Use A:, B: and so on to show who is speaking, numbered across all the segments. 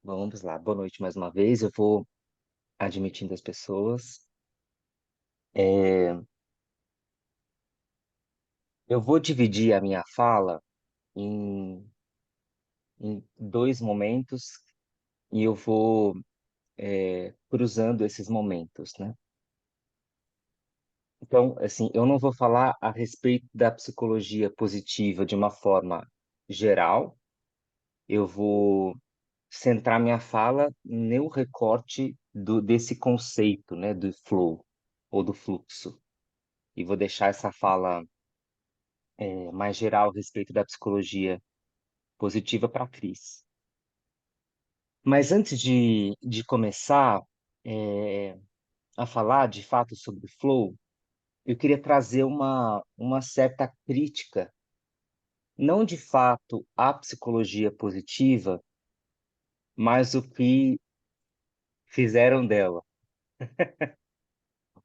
A: Vamos lá, boa noite mais uma vez. Eu vou admitindo as pessoas. É, eu vou dividir a minha fala em, em dois momentos e eu vou cruzando esses momentos, né? Então, assim, eu não vou falar a respeito da psicologia positiva de uma forma geral. Eu vou centrar minha fala no recorte desse conceito, né, do flow ou do fluxo. E vou deixar essa fala mais geral a respeito da psicologia positiva para a Cris. Mas antes de começar é, a falar de fato sobre flow, eu queria trazer uma certa crítica, não de fato à psicologia positiva, mas o que fizeram dela,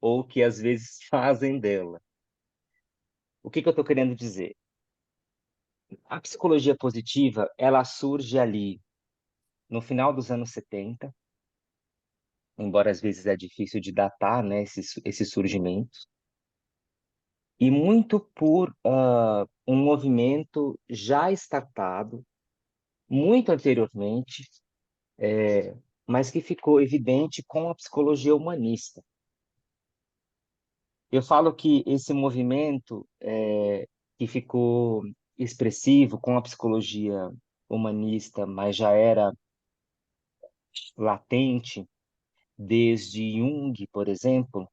A: ou que às vezes fazem dela. O que eu estou querendo dizer? A psicologia positiva, ela surge ali no final dos anos 70, embora às vezes é difícil de datar, né, esse surgimento, e muito por um movimento já startado muito anteriormente, mas que ficou evidente com a psicologia humanista. Eu falo que esse movimento que ficou expressivo com a psicologia humanista, mas já era latente desde Jung, por exemplo.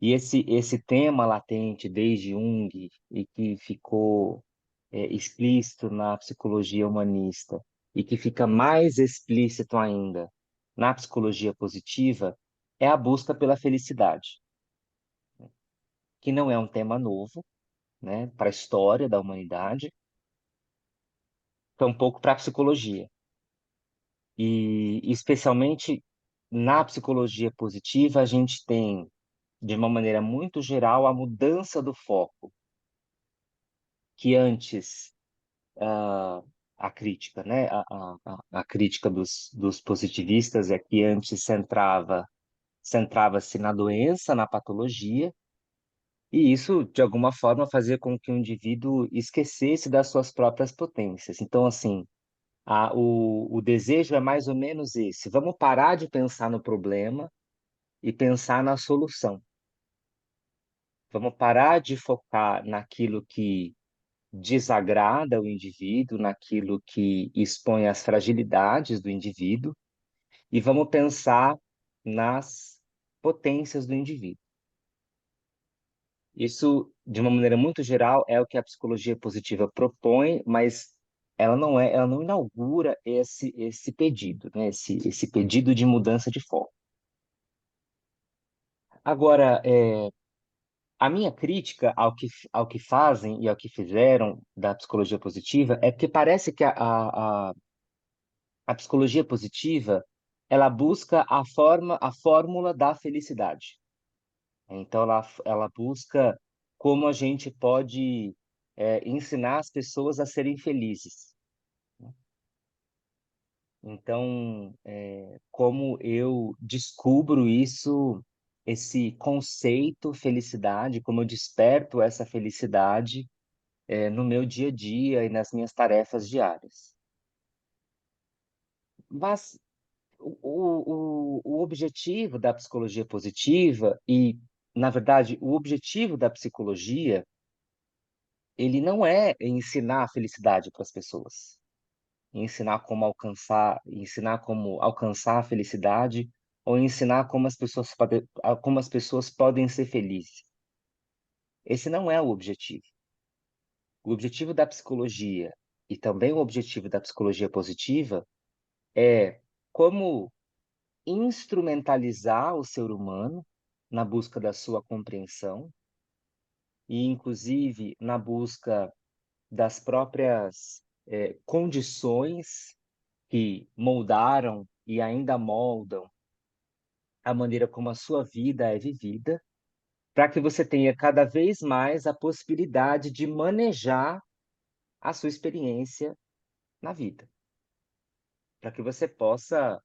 A: E esse tema latente desde Jung e que ficou explícito na psicologia humanista e que fica mais explícito ainda na psicologia positiva é a busca pela felicidade, que não é um tema novo, né, para a história da humanidade, tampouco para a psicologia. E especialmente na psicologia positiva, a gente tem, de uma maneira muito geral, a mudança do foco, que antes a crítica, né? A crítica dos positivistas é que antes centrava-se na doença, na patologia, e isso, de alguma forma, fazia com que o indivíduo esquecesse das suas próprias potências. Então, assim, o desejo é mais ou menos esse: vamos parar de pensar no problema e pensar na solução. Vamos parar de focar naquilo que desagrada o indivíduo, naquilo que expõe as fragilidades do indivíduo, e vamos pensar nas potências do indivíduo. Isso, de uma maneira muito geral, é o que a psicologia positiva propõe, mas ela não inaugura esse pedido, né? Esse pedido de mudança de foco. Agora, a minha crítica ao que fazem e ao que fizeram da psicologia positiva é que parece que a psicologia positiva, ela busca a fórmula da felicidade. Então, ela busca como a gente pode ensinar as pessoas a serem felizes. Então, como eu descubro isso, esse conceito felicidade, como eu desperto essa felicidade, no meu dia a dia e nas minhas tarefas diárias. Mas o objetivo da psicologia positiva e, na verdade, o objetivo da psicologia, ele não é ensinar a felicidade para as pessoas, ensinar como alcançar a felicidade ou ensinar como as pessoas podem ser felizes. Esse não é o objetivo. O objetivo da psicologia e também o objetivo da psicologia positiva é como instrumentalizar o ser humano na busca da sua compreensão e, inclusive, na busca das próprias condições que moldaram e ainda moldam a maneira como a sua vida é vivida, para que você tenha cada vez mais a possibilidade de manejar a sua experiência na vida. para que você possa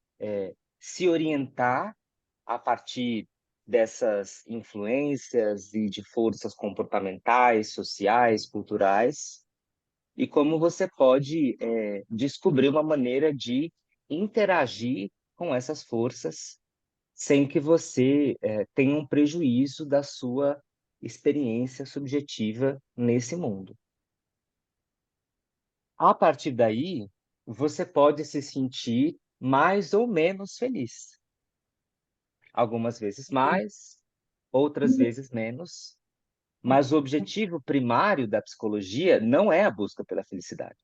A: se orientar a partir dessas influências e de forças comportamentais, sociais, culturais, e como você pode descobrir uma maneira de interagir com essas forças sem que você tenha um prejuízo da sua experiência subjetiva nesse mundo. A partir daí, você pode se sentir mais ou menos feliz. Algumas vezes mais, outras vezes menos. Mas o objetivo primário da psicologia não é a busca pela felicidade.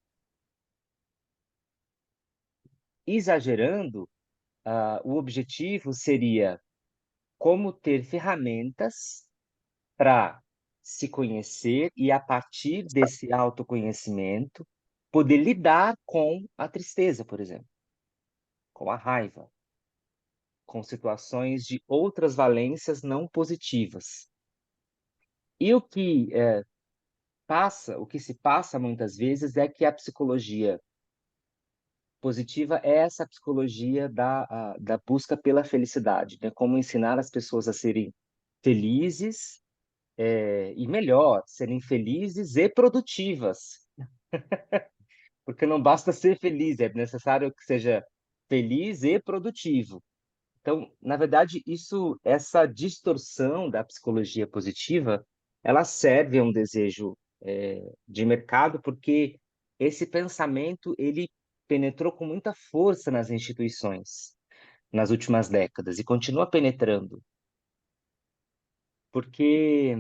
A: Exagerando, o objetivo seria como ter ferramentas para se conhecer e, a partir desse autoconhecimento, poder lidar com a tristeza, por exemplo, com a raiva, com situações de outras valências não positivas. E o que se passa muitas vezes é que a psicologia positiva é essa psicologia da busca pela felicidade, né? Como ensinar as pessoas a serem felizes, e melhor, serem felizes e produtivas, porque não basta ser feliz, é necessário que seja feliz e produtivo. Então, na verdade, essa distorção da psicologia positiva, ela serve a um desejo de mercado, porque esse pensamento ele penetrou com muita força nas instituições nas últimas décadas e continua penetrando, porque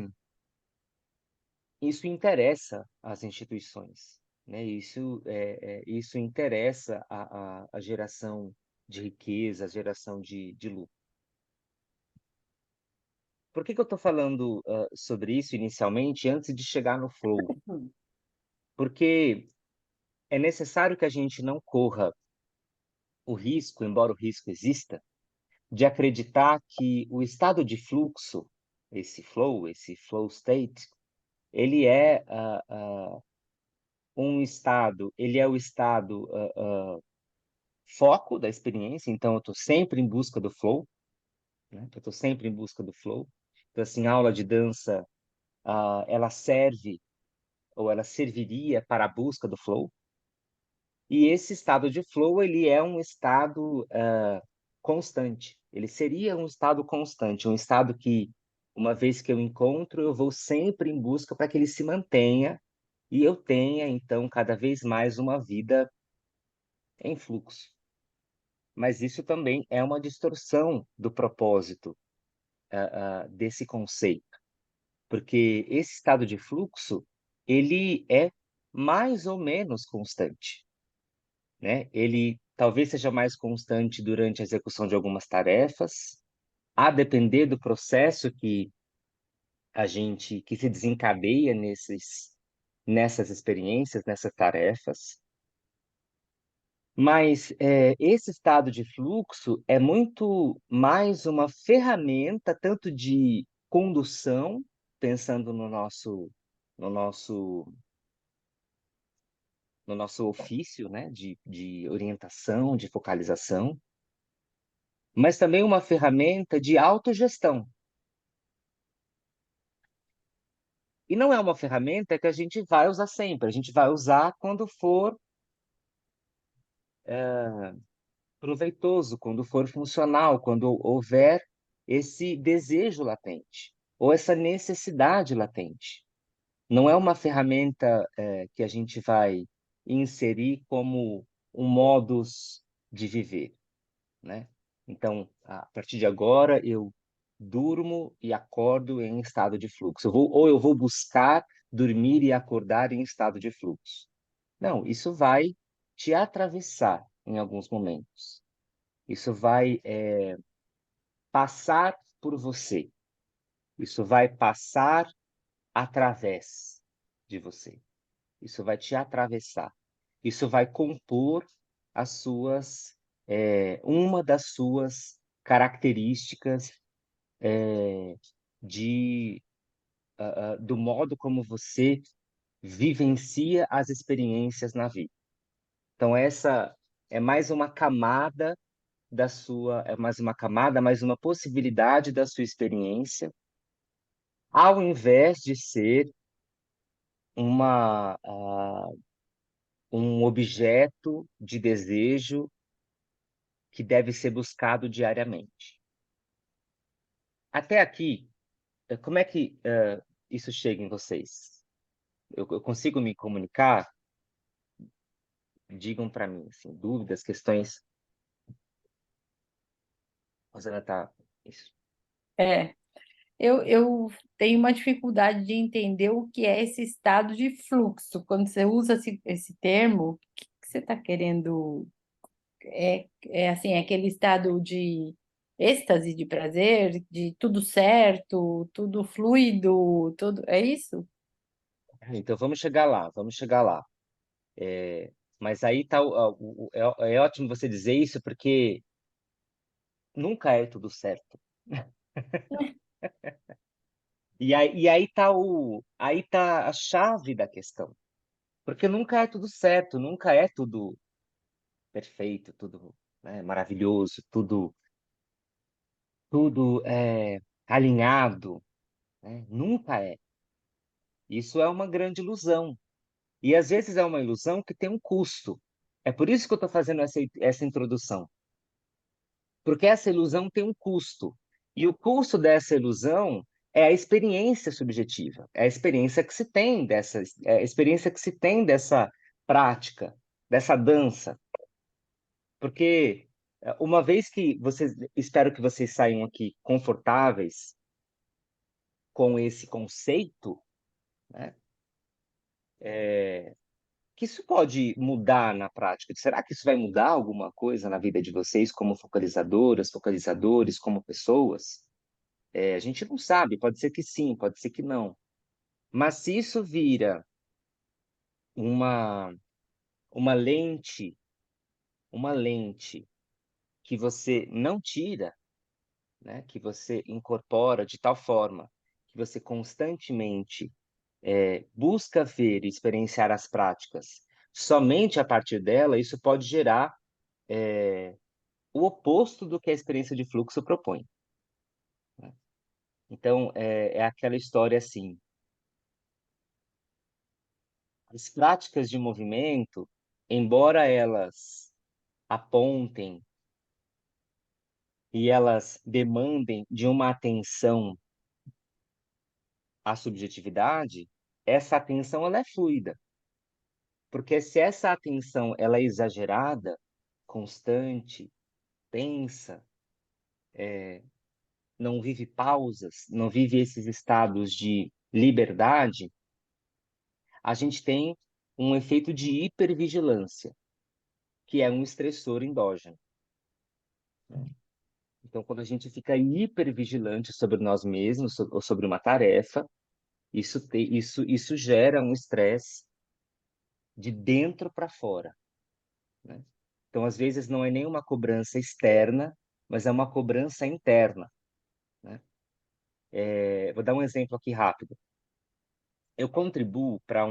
A: isso interessa às instituições, né? Isso interessa a geração de riqueza, a geração de lucro. Por que que eu estou falando sobre isso inicialmente, antes de chegar no flow? Porque é necessário que a gente não corra o risco, embora o risco exista, de acreditar que o estado de fluxo, esse flow state, ele é ele é o estado foco da experiência. Então eu estou sempre em busca do flow, né? Eu estou sempre em busca do flow. Então assim, a aula de dança, ela serve ou ela serviria para a busca do flow. E esse estado de flow, ele é um estado constante. Ele seria um estado constante, um estado que, uma vez que eu encontro, eu vou sempre em busca para que ele se mantenha e eu tenha, então, cada vez mais uma vida em fluxo. Mas isso também é uma distorção do propósito desse conceito, porque esse estado de fluxo, ele é mais ou menos constante, né? Ele talvez seja mais constante durante a execução de algumas tarefas, a depender do processo que se desencadeia nessas experiências, nessas tarefas. Mas esse estado de fluxo é muito mais uma ferramenta tanto de condução, pensando no nosso, no nosso ofício, né, de orientação, de focalização, mas também uma ferramenta de autogestão. E não é uma ferramenta que a gente vai usar sempre, a gente vai usar quando for proveitoso, quando for funcional, quando houver esse desejo latente ou essa necessidade latente. Não é uma ferramenta que a gente vai inserir como um modus de viver, né? Então, a partir de agora, eu durmo e acordo em estado de fluxo. Ou eu vou buscar dormir e acordar em estado de fluxo. Não, isso vai te atravessar em alguns momentos. Isso vai passar por você. Isso vai passar através de você. Isso vai te atravessar. Isso vai compor uma das suas características de, do modo como você vivencia as experiências na vida. Então, É mais uma camada da sua, é mais uma camada, mais uma possibilidade da sua experiência, ao invés de ser uma, um objeto de desejo que deve ser buscado diariamente. Até aqui, como é que isso chega em vocês? Eu consigo me comunicar? Digam para mim, assim, dúvidas, questões. Rosana, tá. Isso.
B: É, eu tenho uma dificuldade de entender o que é esse estado de fluxo. Quando você usa esse termo, o que você está querendo? É assim, é aquele estado de êxtase, de prazer, de tudo certo, tudo fluido, tudo. É isso?
A: Então vamos chegar lá, vamos chegar lá. Mas aí tá é ótimo você dizer isso porque nunca é tudo certo. Aí tá a chave da questão, porque nunca é tudo certo, nunca é tudo perfeito, tudo, né, maravilhoso, tudo alinhado, né? Nunca é. Isso é uma grande ilusão. E às vezes é uma ilusão que tem um custo. É por isso que eu estou fazendo essa introdução. Porque essa ilusão tem um custo. E o custo dessa ilusão é a experiência subjetiva, é a experiência que se tem é a experiência que se tem dessa prática, dessa dança. Porque uma vez que vocês, espero que vocês saiam aqui confortáveis com esse conceito, né? Que isso pode mudar na prática. Será que isso vai mudar alguma coisa na vida de vocês como focalizadoras, focalizadores, como pessoas? A gente não sabe, pode ser que sim, pode ser que não. Mas se isso vira uma, uma lente, uma lente que você não tira, né, que você incorpora de tal forma que você constantemente busca ver e experienciar as práticas somente a partir dela, isso pode gerar o oposto do que a experiência de fluxo propõe, né? Então, é aquela história assim, as práticas de movimento, embora elas apontem e elas demandem de uma atenção à subjetividade, essa atenção ela é fluida, porque se essa atenção ela é exagerada, constante, tensa, não vive pausas, não vive esses estados de liberdade, a gente tem um efeito de hipervigilância, que é um estressor endógeno. Então, quando a gente fica hipervigilante sobre nós mesmos ou sobre uma tarefa, isso gera um estresse de dentro para fora, né? Então, às vezes, não é nem uma cobrança externa, mas é uma cobrança interna, né? Vou dar um exemplo aqui rápido. Eu contribuo para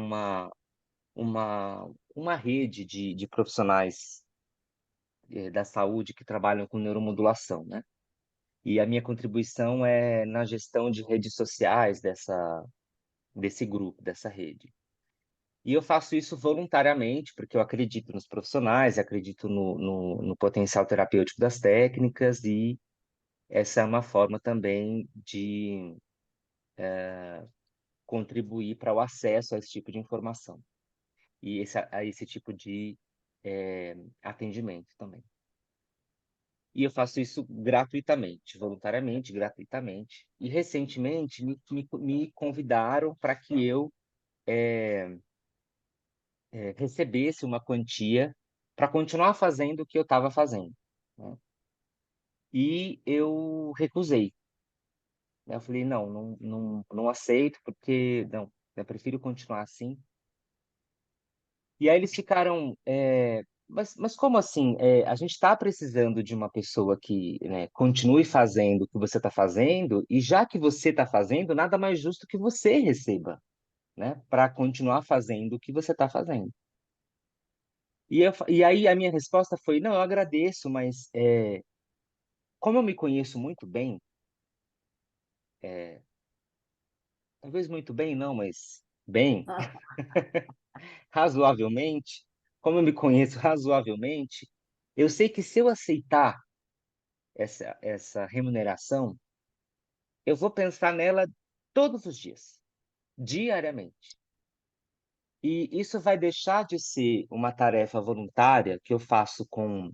A: uma rede de profissionais da saúde que trabalham com neuromodulação, né? E a minha contribuição é na gestão de redes sociais desse grupo, dessa rede. E eu faço isso voluntariamente, porque eu acredito nos profissionais, acredito no potencial terapêutico das técnicas, e essa é uma forma também de contribuir para o acesso a esse tipo de informação e a esse tipo de atendimento também. E eu faço isso gratuitamente, voluntariamente, gratuitamente. E recentemente me convidaram para que eu recebesse uma quantia para continuar fazendo o que eu estava fazendo, né? E eu recusei, né? Eu falei, não aceito, porque não, eu prefiro continuar assim. E aí eles ficaram, mas como assim? A gente está precisando de uma pessoa que, né, continue fazendo o que você está fazendo, e já que você está fazendo, nada mais justo que você receba, né, para continuar fazendo o que você está fazendo. E aí a minha resposta foi, não, eu agradeço, mas como eu me conheço muito bem, é, talvez muito bem não, mas bem, razoavelmente, como eu me conheço razoavelmente, eu sei que se eu aceitar essa remuneração, eu vou pensar nela todos os dias, diariamente. E isso vai deixar de ser uma tarefa voluntária que eu faço com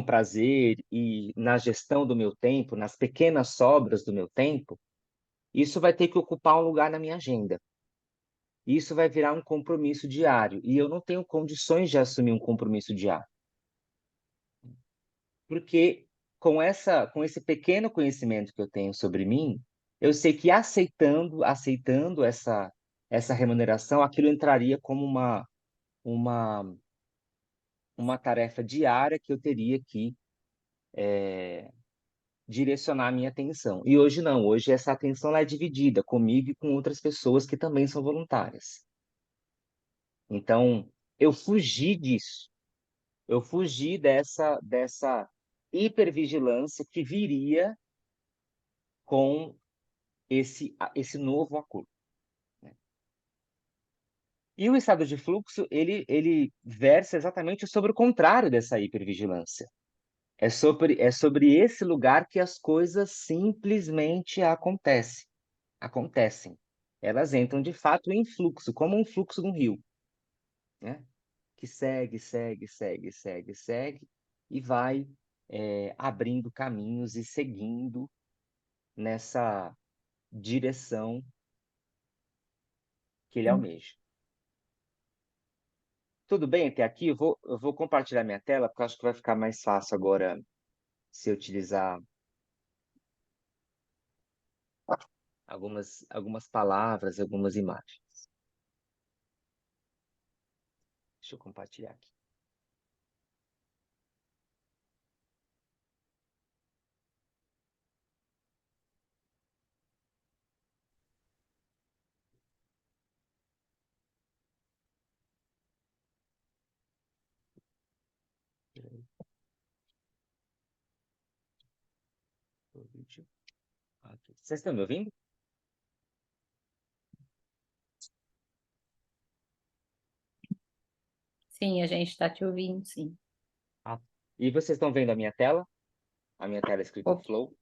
A: prazer e na gestão do meu tempo, nas pequenas sobras do meu tempo, isso vai ter que ocupar um lugar na minha agenda. Isso vai virar um compromisso diário. E eu não tenho condições de assumir um compromisso diário. Porque com esse pequeno conhecimento que eu tenho sobre mim, eu sei que aceitando essa remuneração, aquilo entraria como uma, uma tarefa diária que eu teria que direcionar a minha atenção. E hoje não, hoje essa atenção ela é dividida comigo e com outras pessoas que também são voluntárias. Então, eu fugi disso. Eu fugi dessa hipervigilância que viria com esse novo acordo, né? E o estado de fluxo, ele versa exatamente sobre o contrário dessa hipervigilância. É sobre esse lugar que as coisas simplesmente acontecem. Elas entram de fato em fluxo, como um fluxo de um rio, né? Que segue, segue, segue, segue, segue e vai abrindo caminhos e seguindo nessa direção que ele almeja. Tudo bem até aqui? Eu vou compartilhar minha tela, porque eu acho que vai ficar mais fácil agora se eu utilizar algumas palavras, algumas imagens. Deixa eu compartilhar aqui. Aqui. Vocês estão me ouvindo?
B: Sim, a gente está te ouvindo, sim.
A: Ah. E vocês estão vendo a minha tela? A minha tela é escrito
B: Ok,
A: Flow.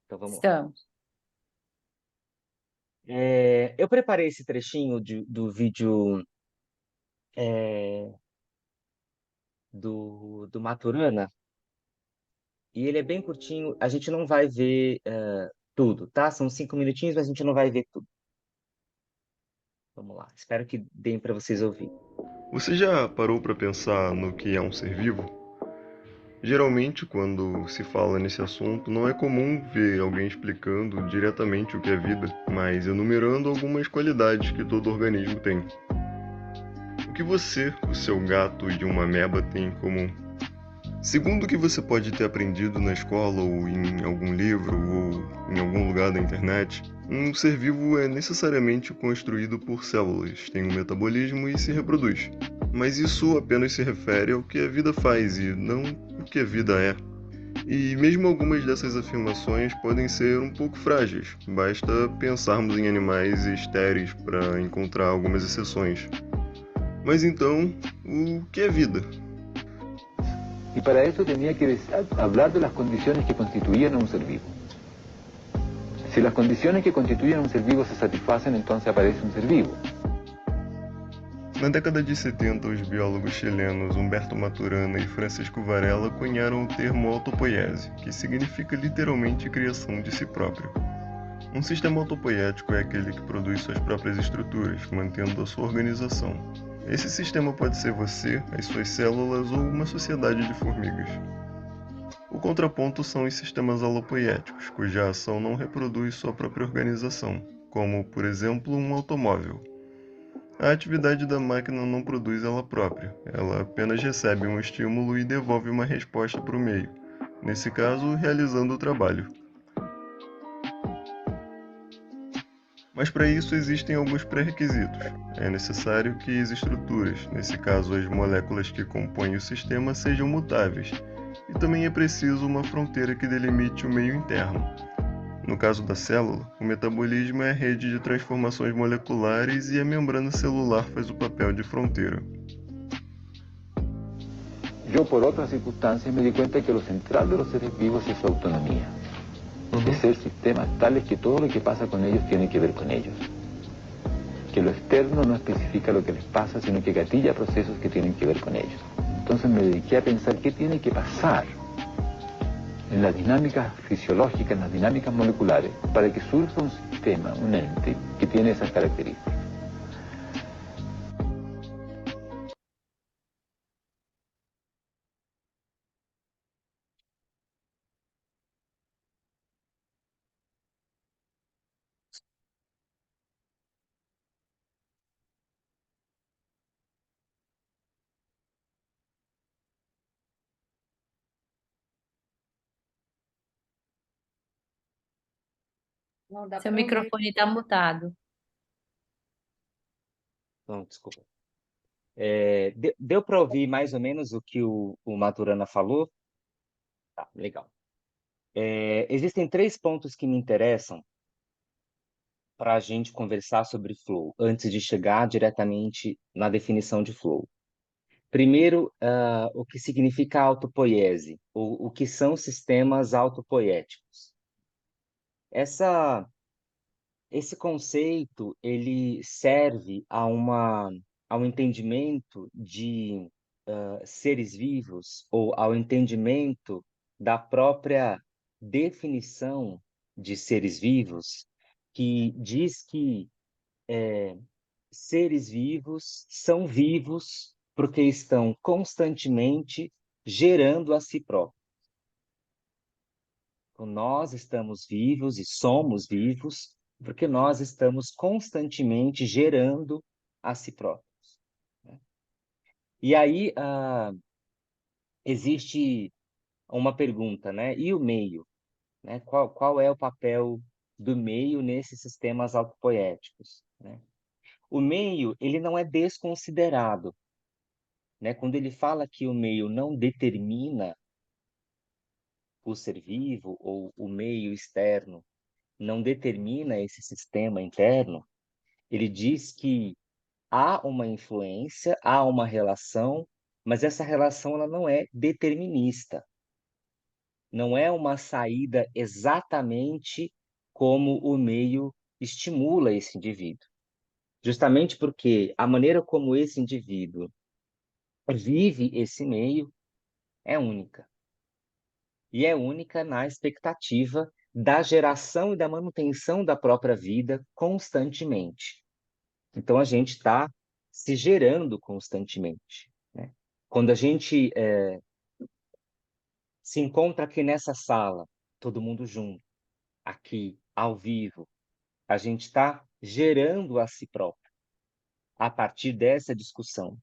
A: Então vamos lá.
B: estamos.
A: Eu preparei esse trechinho do vídeo é, do Maturana e ele é bem curtinho. A gente não vai ver tudo, tá? São 5 minutinhos, mas a gente não vai ver tudo. Vamos lá. Espero que deem para vocês ouvir.
C: Você já parou para pensar no que é um ser vivo? Geralmente, quando se fala nesse assunto, não é comum ver alguém explicando diretamente o que é vida, mas enumerando algumas qualidades que todo organismo tem. O que você, o seu gato e uma ameba têm em comum? Segundo o que você pode ter aprendido na escola ou em algum livro ou em algum lugar da internet, um ser vivo é necessariamente construído por células, tem um metabolismo e se reproduz. Mas isso apenas se refere ao que a vida faz e não o que a vida é. E mesmo algumas dessas afirmações podem ser um pouco frágeis, basta pensarmos em animais estéreis para encontrar algumas exceções. Mas então, o que é vida?
D: Y para eso tenía que hablar de las condiciones que constituían a un ser vivo. Si las condiciones que constituyen a un ser vivo se satisfacen, entonces aparece un ser vivo.
C: Na década de 70, os biólogos chilenos Humberto Maturana e Francisco Varela cunharam o termo autopoiese, que significa literalmente criação de si próprio. Um sistema autopoiético é aquele que produz suas próprias estruturas, mantendo a sua organização. Esse sistema pode ser você, as suas células ou uma sociedade de formigas. O contraponto são os sistemas alopoiéticos, cuja ação não reproduz sua própria organização, como, por exemplo, um automóvel. A atividade da máquina não produz ela própria, ela apenas recebe um estímulo e devolve uma resposta para o meio, nesse caso, realizando o trabalho. Mas para isso existem alguns pré-requisitos. É necessário que as estruturas, nesse caso as moléculas que compõem o sistema, sejam mutáveis. E também é preciso uma fronteira que delimite o meio interno. No caso da célula, o metabolismo é a rede de transformações moleculares e a membrana celular faz o papel de fronteira.
D: Yo por otras circunstancias me di cuenta que lo central de los seres vivos es su autonomía. De ser sistemas tales que todo lo que pasa con ellos tiene que ver con ellos. Que lo externo no especifica lo que les pasa, sino que gatilla procesos que tienen que ver con ellos. Entonces me dediqué a pensar qué tiene que pasar en las dinámicas fisiológicas, en las dinámicas moleculares, para que surja un sistema, un ente, que tiene esas características.
B: Não dá Seu microfone está mutado.
A: Não, desculpa. Deu para ouvir mais ou menos o que o Maturana falou? Tá, legal. Existem 3 pontos que me interessam para a gente conversar sobre flow, antes de chegar diretamente na definição de flow. Primeiro, o que significa autopoiese, o que são sistemas autopoéticos. Esse conceito, ele serve ao entendimento de seres vivos, ou ao entendimento da própria definição de seres vivos, que diz que seres vivos são vivos porque estão constantemente gerando a si próprios. Então, nós estamos vivos e somos vivos porque nós estamos constantemente gerando a si próprios, né? E aí existe uma pergunta, né? E o meio, né? Qual é o papel do meio nesses sistemas autopoéticos, né? O meio, ele não é desconsiderado, né? Quando ele fala que o meio não determina o ser vivo, ou o meio externo não determina esse sistema interno, ele diz que há uma influência, há uma relação, mas essa relação ela não é determinista. Não é uma saída exatamente como o meio estimula esse indivíduo. Justamente porque a maneira como esse indivíduo vive esse meio é única. E é única na expectativa da geração e da manutenção da própria vida constantemente. Então, a gente está se gerando constantemente, né? Quando a gente se encontra aqui nessa sala, todo mundo junto, aqui, ao vivo, a gente está gerando a si próprio, a partir dessa discussão.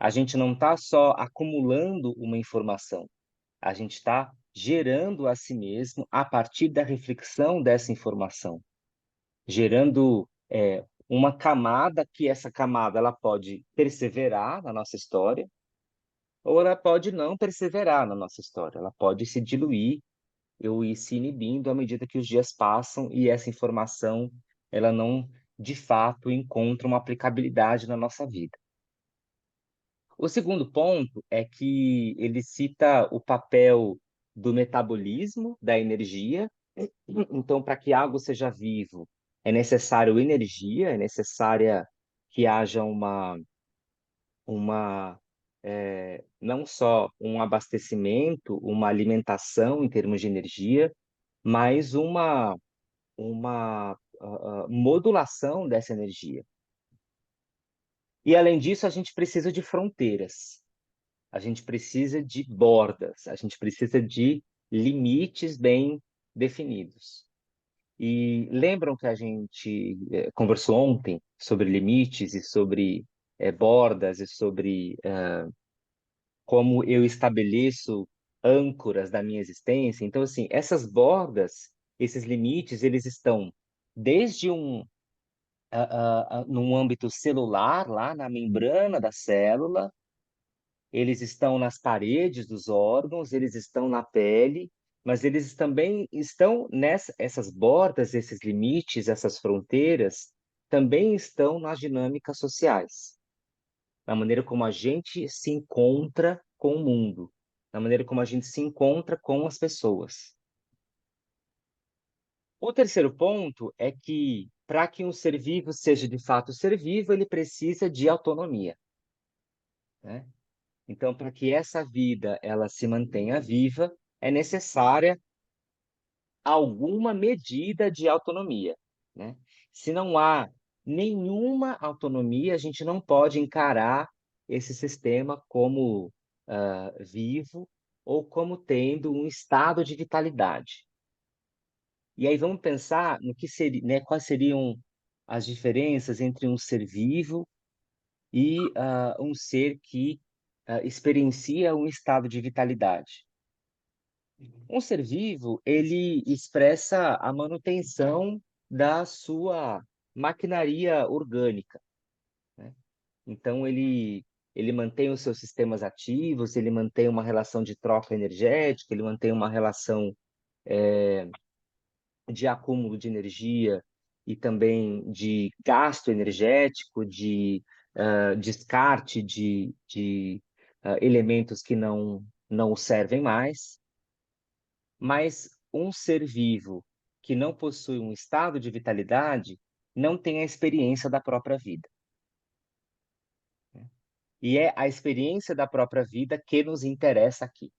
A: A gente não está só acumulando uma informação, a gente está gerando a si mesmo a partir da reflexão dessa informação, gerando uma camada que essa camada ela pode perseverar na nossa história, ou ela pode não perseverar na nossa história, ela pode se diluir ou ir se inibindo à medida que os dias passam e essa informação ela não, de fato, encontra uma aplicabilidade na nossa vida. O segundo ponto é que ele cita o papel do metabolismo da energia. Então, para que algo seja vivo, é necessário energia, é necessária que haja não só um abastecimento, uma alimentação em termos de energia, mas uma modulação dessa energia. E, além disso, a gente precisa de fronteiras, a gente precisa de bordas, a gente precisa de limites bem definidos. E lembram que a gente conversou ontem sobre limites e sobre bordas e sobre como eu estabeleço âncoras da minha existência? Então, assim, essas bordas, esses limites, eles estão desde num âmbito celular, lá na membrana da célula, eles estão nas paredes dos órgãos, eles estão na pele, mas eles também estão essas bordas, esses limites, essas fronteiras, também estão nas dinâmicas sociais, na maneira como a gente se encontra com o mundo, na maneira como a gente se encontra com as pessoas. O terceiro ponto é que, para que um ser vivo seja de fato ser vivo, ele precisa de autonomia, né? Então, para que essa vida ela se mantenha viva, é necessária alguma medida de autonomia, né? Se não há nenhuma autonomia, a gente não pode encarar esse sistema como vivo ou como tendo um estado de vitalidade. E aí vamos pensar no que seria, né, quais seriam as diferenças entre um ser vivo e um ser que experiencia um estado de vitalidade. Um ser vivo, ele expressa a manutenção da sua maquinaria orgânica, né? Então, ele mantém os seus sistemas ativos, ele mantém uma relação de troca energética, ele mantém uma relação de acúmulo de energia e também de gasto energético, de descarte de elementos que não o servem mais. Mas um ser vivo que não possui um estado de vitalidade não tem a experiência da própria vida. E é a experiência da própria vida que nos interessa aqui.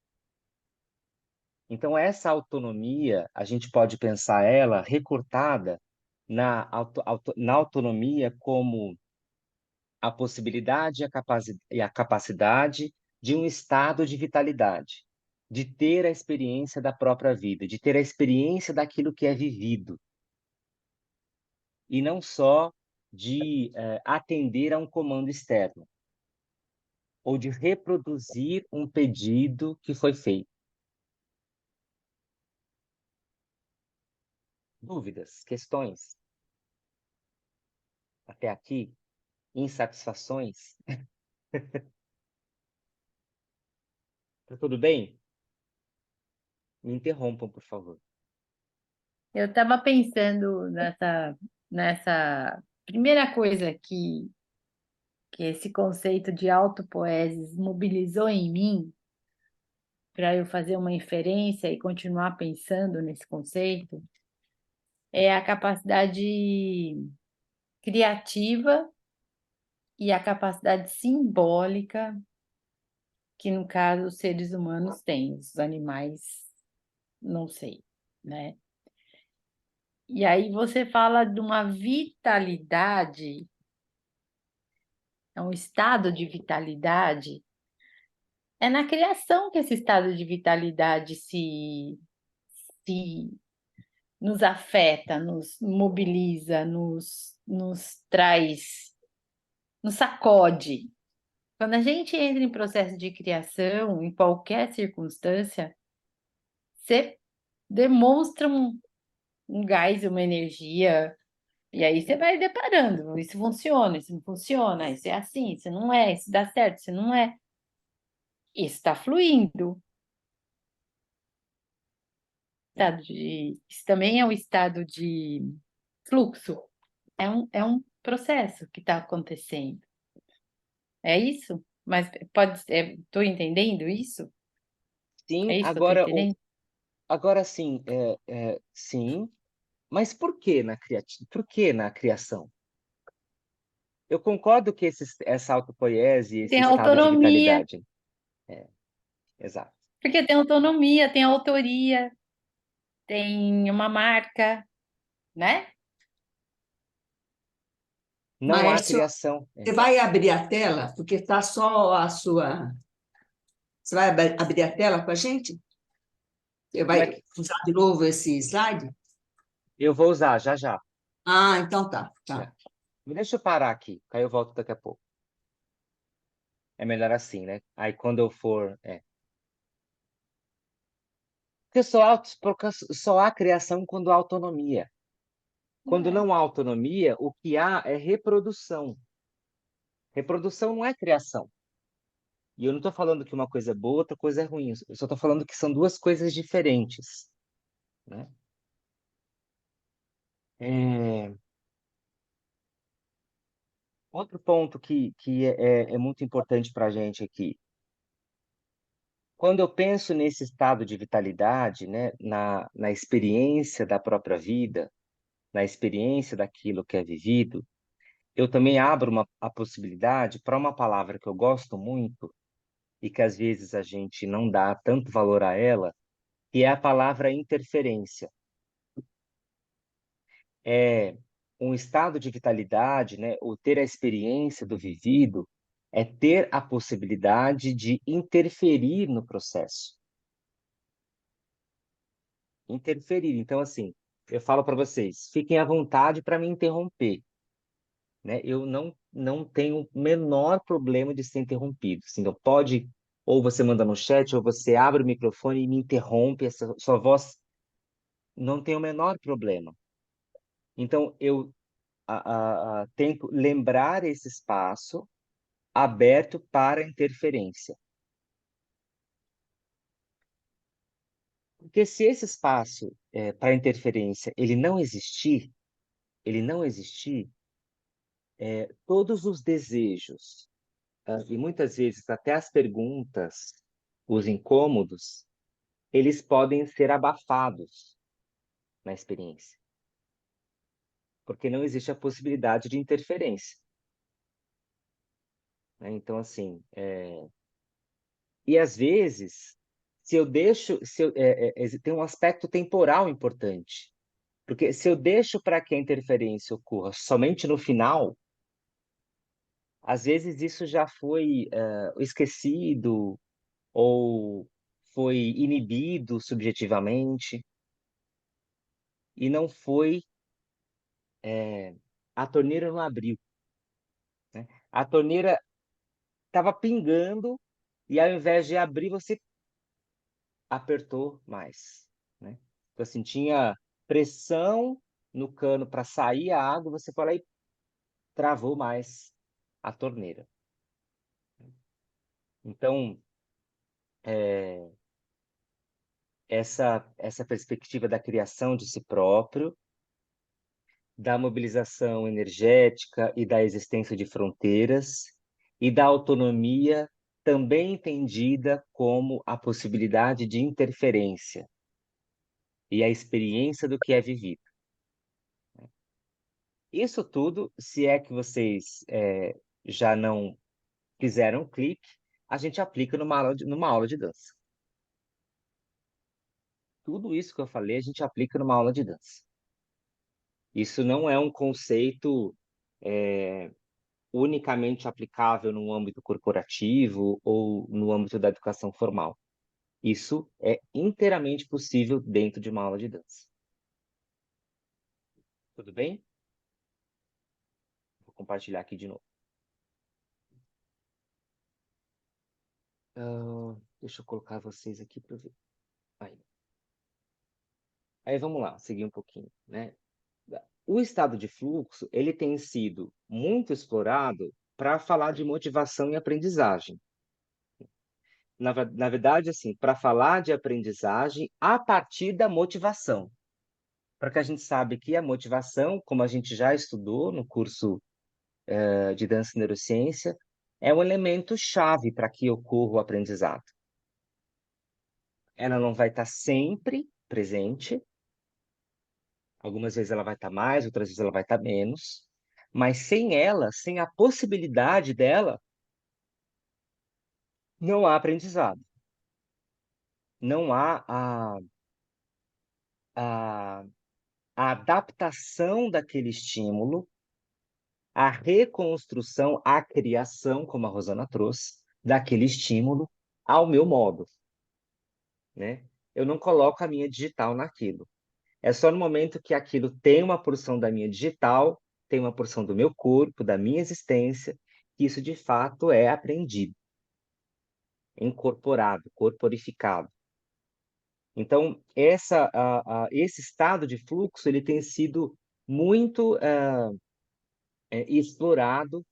A: Então, essa autonomia, a gente pode pensar ela recortada na autonomia como a possibilidade e a capacidade de um estado de vitalidade, de ter a experiência da própria vida, de ter a experiência daquilo que é vivido, e não só de atender a um comando externo, ou de reproduzir um pedido que foi feito. Dúvidas, questões? Até aqui? Insatisfações? Tá tudo bem? Me interrompam, por favor.
B: Eu estava pensando nessa primeira coisa que esse conceito de autopoiesis mobilizou em mim, para eu fazer uma inferência e continuar pensando nesse conceito, é a capacidade criativa e a capacidade simbólica que, no caso, os seres humanos têm, os animais, não sei, né? E aí você fala de uma vitalidade, é um estado de vitalidade. É na criação que esse estado de vitalidade se nos afeta, nos mobiliza, nos traz, nos sacode. Quando a gente entra em processo de criação, em qualquer circunstância, você demonstra um gás, uma energia, e aí você vai deparando, isso funciona, isso não funciona, isso é assim, isso não é, isso dá certo, isso não é. Isso está fluindo. Isso também é um estado de fluxo, é um processo que está acontecendo. É isso? Mas pode ser, estou entendendo isso?
A: Sim,
B: É isso que eu estou entendendo?
A: agora sim, sim, mas por que na criação? Eu concordo que essa autopoiese, esse
B: Tem
A: estado de
B: autonomia,
A: vitalidade. É, exato.
B: porque tem autonomia, tem autoria, tem uma marca, né?
A: Não há
E: Maércio,
A: criação.
E: você vai abrir a tela, porque está só a sua. Você vai abrir a tela com a gente? Você
A: Como é
E: vai
A: que
E: usar de novo esse slide?
A: eu vou usar já já?
E: Ah, então tá,
A: Já.
E: tá.
A: Me deixa eu parar aqui, aí eu volto daqui a pouco. É melhor assim, né? Aí quando eu for. Porque só há criação quando há autonomia. Quando não há autonomia, o que há é reprodução. Reprodução não é criação. E eu não estou falando que uma coisa é boa, outra coisa é ruim. Eu só estou falando que são duas coisas diferentes, né? É, Outro ponto que é muito importante para a gente aqui. Quando eu penso nesse estado de vitalidade, né, na experiência da própria vida, na experiência daquilo que é vivido, eu também abro a possibilidade para uma palavra que eu gosto muito e que às vezes a gente não dá tanto valor a ela, que é a palavra interferência. É um estado de vitalidade, né, ou ter a experiência do vivido, é ter a possibilidade de interferir no processo. Interferir. Então, assim, eu falo para vocês, fiquem à vontade para me interromper, né? Eu não tenho o menor problema de ser interrompido. Assim, então, pode, ou você manda no chat, ou você abre o microfone e me interrompe, essa sua voz não tem o menor problema. Então, eu tento lembrar esse espaço aberto para interferência. Porque se esse espaço para interferência ele não existir, todos os desejos, e muitas vezes até as perguntas, os incômodos, eles podem ser abafados na experiência, porque não existe a possibilidade de interferência, né? Então, assim, e às vezes, se eu deixo, tem um aspecto temporal importante, porque se eu deixo para que a interferência ocorra somente no final, às vezes isso já foi esquecido ou foi inibido subjetivamente e não foi, a torneira não abriu, né? A torneira estava pingando e ao invés de abrir, você apertou mais, né? Então, assim, tinha pressão no cano para sair a água, você foi lá e travou mais a torneira. Então, essa perspectiva da criação de si próprio, da mobilização energética e da existência de fronteiras, e da autonomia, também entendida como a possibilidade de interferência e a experiência do que é vivido. Isso tudo, se é que vocês já não fizeram um clique, a gente aplica numa aula de dança. Tudo isso que eu falei, a gente aplica numa aula de dança. Isso não é um conceito unicamente aplicável no âmbito corporativo ou no âmbito da educação formal. Isso é inteiramente possível dentro de uma aula de dança. Tudo bem? Vou compartilhar aqui de novo. Deixa eu colocar vocês aqui para ver. Aí vamos lá, seguir um pouquinho, né? O estado de fluxo, ele tem sido muito explorado para falar de motivação e aprendizagem. Na verdade, assim, para falar de aprendizagem a partir da motivação. Porque a gente sabe que a motivação, como a gente já estudou no curso de dança e neurociência, é um elemento chave para que ocorra o aprendizado. Ela não vai estar sempre presente, algumas vezes ela vai estar mais, outras vezes ela vai estar menos, mas sem ela, sem a possibilidade dela, não há aprendizado. Não há a, a adaptação daquele estímulo, a reconstrução, a criação, como a Rosana trouxe, daquele estímulo ao meu modo, né? Eu não coloco a minha digital naquilo. É só no momento que aquilo tem uma porção da minha digital, tem uma porção do meu corpo, da minha existência, que isso de fato é aprendido, incorporado, corporificado. Então, esse estado de fluxo ele tem sido muito explorado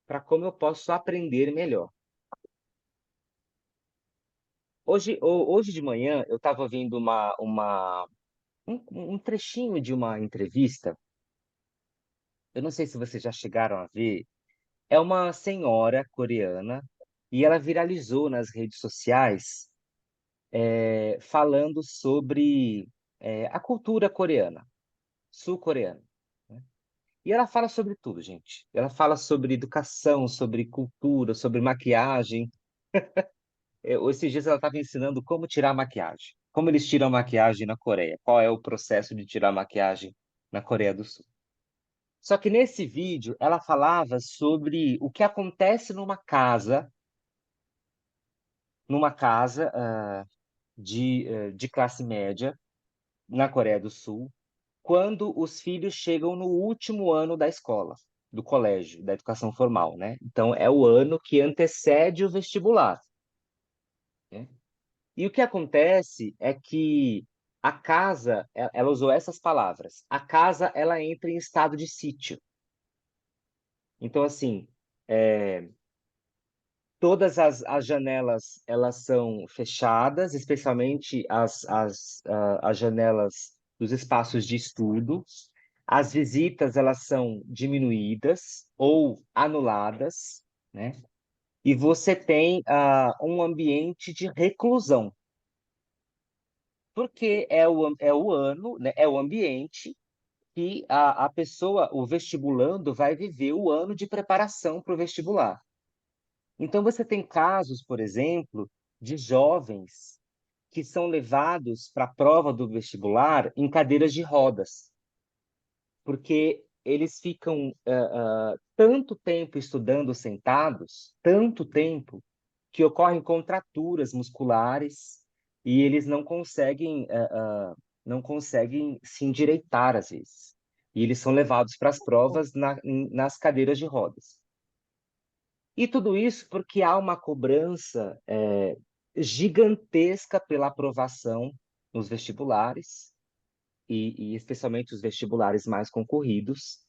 A: para como eu posso aprender melhor. Hoje de manhã eu estava vendo um trechinho de uma entrevista. Eu não sei se vocês já chegaram a ver. É uma senhora coreana e ela viralizou nas redes sociais, falando sobre a cultura coreana, sul-coreana, né? E ela fala sobre tudo, gente. Ela fala sobre educação, sobre cultura, sobre maquiagem. Esses dias ela estava ensinando como tirar maquiagem. Como eles tiram maquiagem na Coreia. Qual é o processo de tirar maquiagem na Coreia do Sul. Só que nesse vídeo ela falava sobre o que acontece numa casa de classe média na Coreia do Sul, quando os filhos chegam no último ano da escola, do colégio, da educação formal, né? Então é o ano que antecede o vestibular, né? E o que acontece é que a casa, ela usou essas palavras, a casa ela entra em estado de sítio. Então, assim, é, todas as janelas elas são fechadas, especialmente as janelas dos espaços de estudo. As visitas elas são diminuídas ou anuladas, né? E você tem um ambiente de reclusão, porque é o ano, né? É o ambiente que a pessoa, o vestibulando, vai viver o ano de preparação para o vestibular. Então, você tem casos, por exemplo, de jovens que são levados para a prova do vestibular em cadeiras de rodas, porque eles ficam tanto tempo estudando sentados, tanto tempo, que ocorrem contraturas musculares e eles não conseguem se endireitar às vezes. E eles são levados para as provas nas cadeiras de rodas. E tudo isso porque há uma cobrança gigantesca pela aprovação nos vestibulares, e especialmente os vestibulares mais concorridos.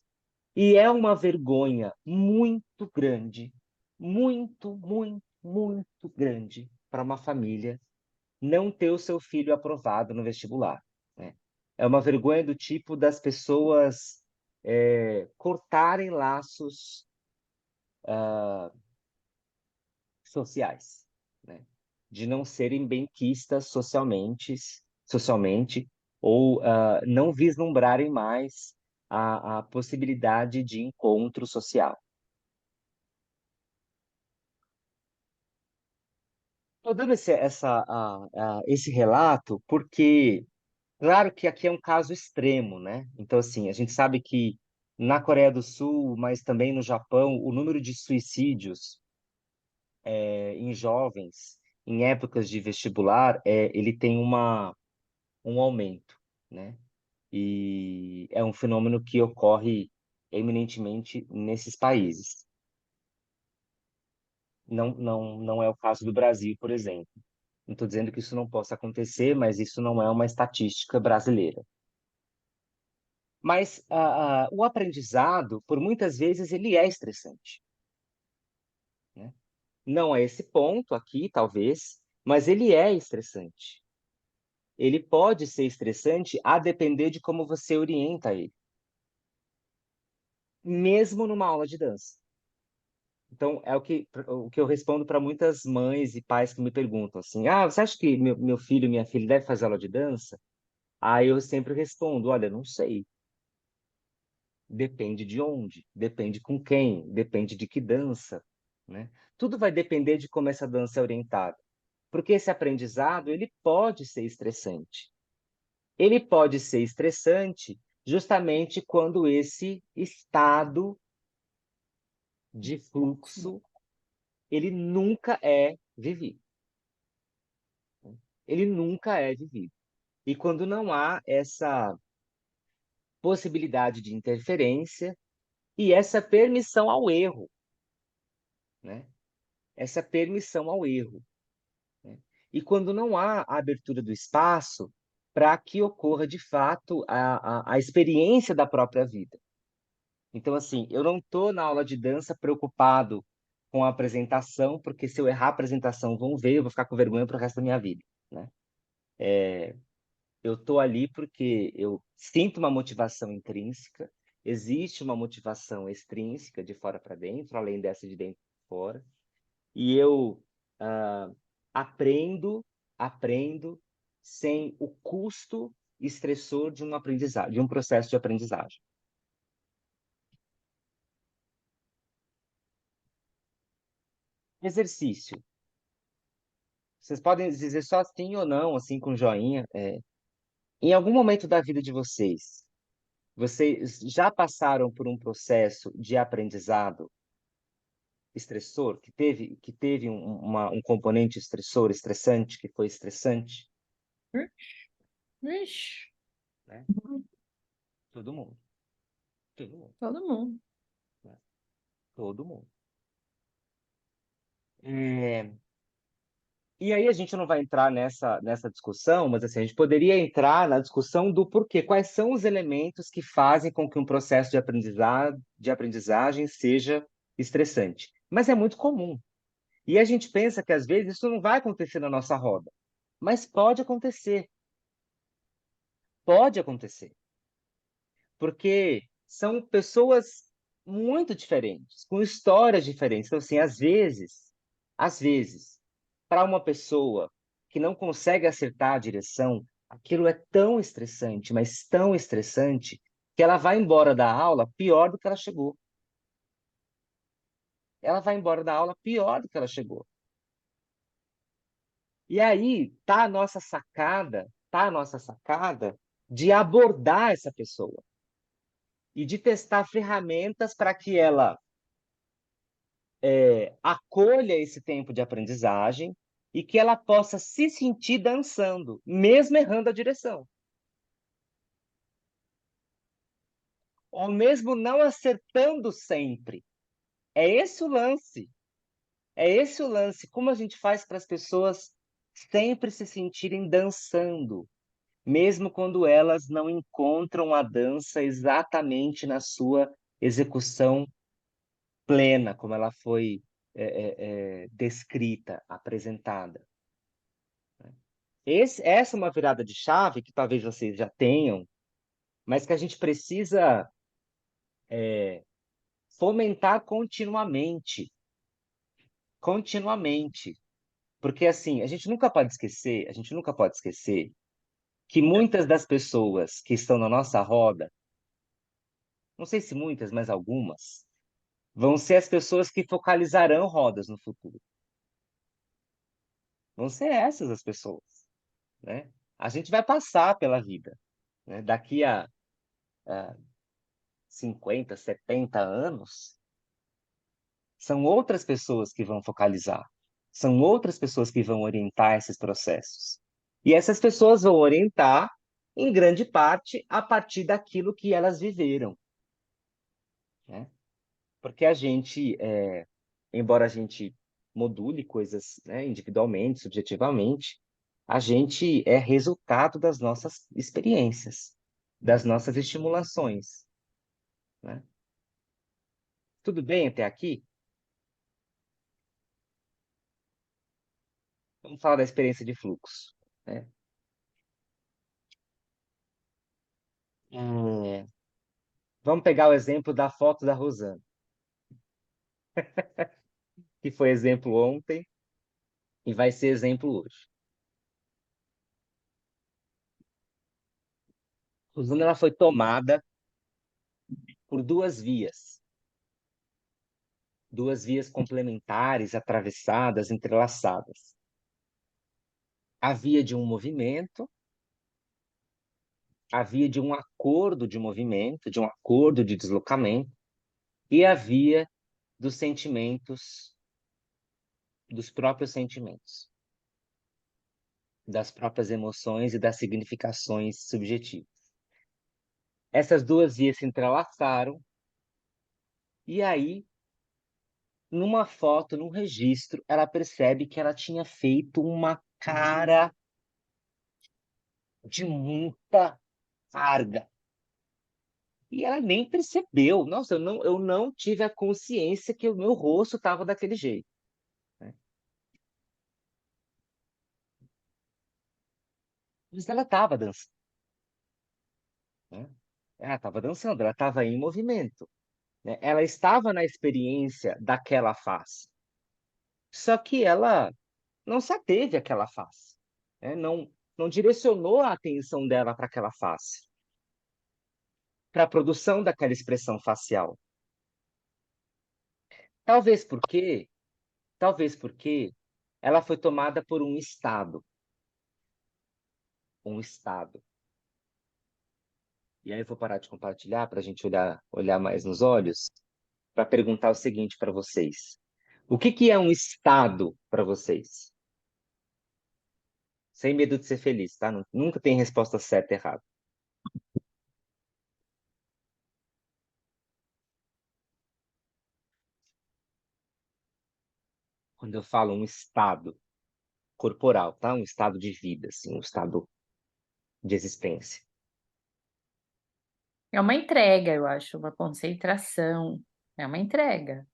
A: E é uma vergonha muito grande, muito, muito, muito grande para uma família não ter o seu filho aprovado no vestibular, né? É uma vergonha do tipo das pessoas cortarem laços sociais, né? De não serem benquistas socialmente, ou não vislumbrarem mais a possibilidade de encontro social. Estou dando esse relato porque, claro que aqui é um caso extremo, né? Então, assim, a gente sabe que na Coreia do Sul, mas também no Japão, o número de suicídios em jovens, em épocas de vestibular, ele tem um aumento, né? E é um fenômeno que ocorre eminentemente nesses países. Não, não, não é o caso do Brasil, por exemplo. Não estou dizendo que isso não possa acontecer, mas isso não é uma estatística brasileira. Mas o aprendizado, por muitas vezes, ele é estressante, né? Não a esse ponto aqui, talvez, mas ele é estressante. Ele pode ser estressante a depender de como você orienta ele, mesmo numa aula de dança. Então, é o que eu respondo para muitas mães e pais que me perguntam assim: você acha que meu filho, minha filha deve fazer aula de dança? Aí eu sempre respondo: olha, não sei. Depende de onde, depende com quem, depende de que dança, né? Tudo vai depender de como essa dança é orientada. Porque esse aprendizado, ele pode ser estressante. Ele pode ser estressante justamente quando esse estado de fluxo, ele nunca é vivido. Ele nunca é vivido. E quando não há essa possibilidade de interferência e essa permissão ao erro, né? Essa permissão ao erro, né? E quando não há a abertura do espaço para que ocorra de fato a experiência da própria vida. Então, assim, eu não estou na aula de dança preocupado com a apresentação, porque se eu errar a apresentação, vão ver, eu vou ficar com vergonha para o resto da minha vida, né? Eu estou ali porque eu sinto uma motivação intrínseca, existe uma motivação extrínseca, de fora para dentro, além dessa de dentro para fora, e eu ah, aprendo sem o custo estressor de um aprendizado, de um processo de aprendizagem. Exercício. Vocês podem dizer só sim ou não, assim com joinha. Em algum momento da vida de vocês já passaram por um processo de aprendizado estressor, que teve um componente estressor, estressante, que foi estressante,
B: Vixe,
A: né? Todo mundo. Todo mundo.
B: todo mundo.
A: Né? Todo mundo. É, E aí a gente não vai entrar nessa discussão, mas assim, a gente poderia entrar na discussão do porquê, quais são os elementos que fazem com que um processo de aprendizagem seja estressante. Mas é muito comum. E a gente pensa que às vezes isso não vai acontecer na nossa roda. Mas pode acontecer. Pode acontecer. Porque são pessoas muito diferentes, com histórias diferentes. Então, assim, às vezes, para uma pessoa que não consegue acertar a direção, aquilo é tão estressante, mas tão estressante, que ela vai embora da aula pior do que ela chegou. Ela vai embora da aula pior do que ela chegou. E aí tá a nossa sacada de abordar essa pessoa e de testar ferramentas para que ela acolha esse tempo de aprendizagem e que ela possa se sentir dançando, mesmo errando a direção. Ou mesmo não acertando sempre. É esse o lance. É esse o lance. Como a gente faz para as pessoas sempre se sentirem dançando, mesmo quando elas não encontram a dança exatamente na sua execução plena, como ela foi descrita, apresentada. Essa é uma virada de chave que talvez vocês já tenham, mas que a gente precisa fomentar continuamente, continuamente, porque assim, a gente nunca pode esquecer que muitas das pessoas que estão na nossa roda, não sei se muitas, mas algumas, vão ser as pessoas que focalizarão rodas no futuro. Vão ser essas as pessoas, né? A gente vai passar pela vida, né? Daqui a 50, 70 anos, são outras pessoas que vão focalizar, são outras pessoas que vão orientar esses processos. E essas pessoas vão orientar, em grande parte, a partir daquilo que elas viveram, né? Porque embora a gente module coisas, né, individualmente, subjetivamente, a gente é resultado das nossas experiências, das nossas estimulações, né? Tudo bem até aqui? Vamos falar da experiência de fluxo, né? É, Vamos pegar o exemplo da foto da Rosana, que foi exemplo ontem e vai ser exemplo hoje. Rosana, ela foi tomada por duas vias complementares, atravessadas, entrelaçadas. A via de um movimento, a via de um acordo de movimento, de um acordo de deslocamento, e a via dos sentimentos, dos próprios sentimentos, das próprias emoções e das significações subjetivas. Essas duas vias se entrelaçaram, e aí, numa foto, num registro, ela percebe que ela tinha feito uma cara de muita carga. E ela nem percebeu. Nossa, eu não tive a consciência que o meu rosto estava daquele jeito, né? Mas ela estava dançando, né? Ela estava dançando, ela estava em movimento, né? Ela estava na experiência daquela face. Só que ela não se ateve àquela face, né? Não direcionou a atenção dela para aquela face, para a produção daquela expressão facial. Talvez porque, talvez porque ela foi tomada por um estado, um estado. E aí eu vou parar de compartilhar para a gente olhar mais nos olhos, para perguntar o seguinte para vocês. O que que é um estado para vocês? Sem medo de ser feliz, tá? Nunca tem resposta certa e errada. Quando eu falo um estado corporal, tá? Um estado de vida, assim, um estado de existência.
B: É uma entrega, eu acho, uma concentração, é uma entrega,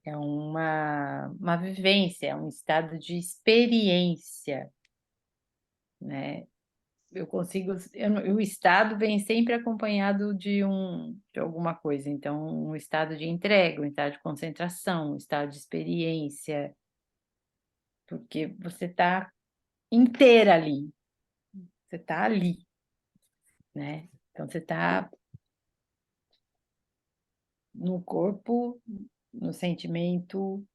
B: é uma vivência, é um estado de experiência, né? Eu consigo, o estado vem sempre acompanhado de alguma coisa, então um estado de entrega, um estado de concentração, um estado de experiência, porque você está inteira ali, você está ali, né? Então você está no corpo, no sentimento,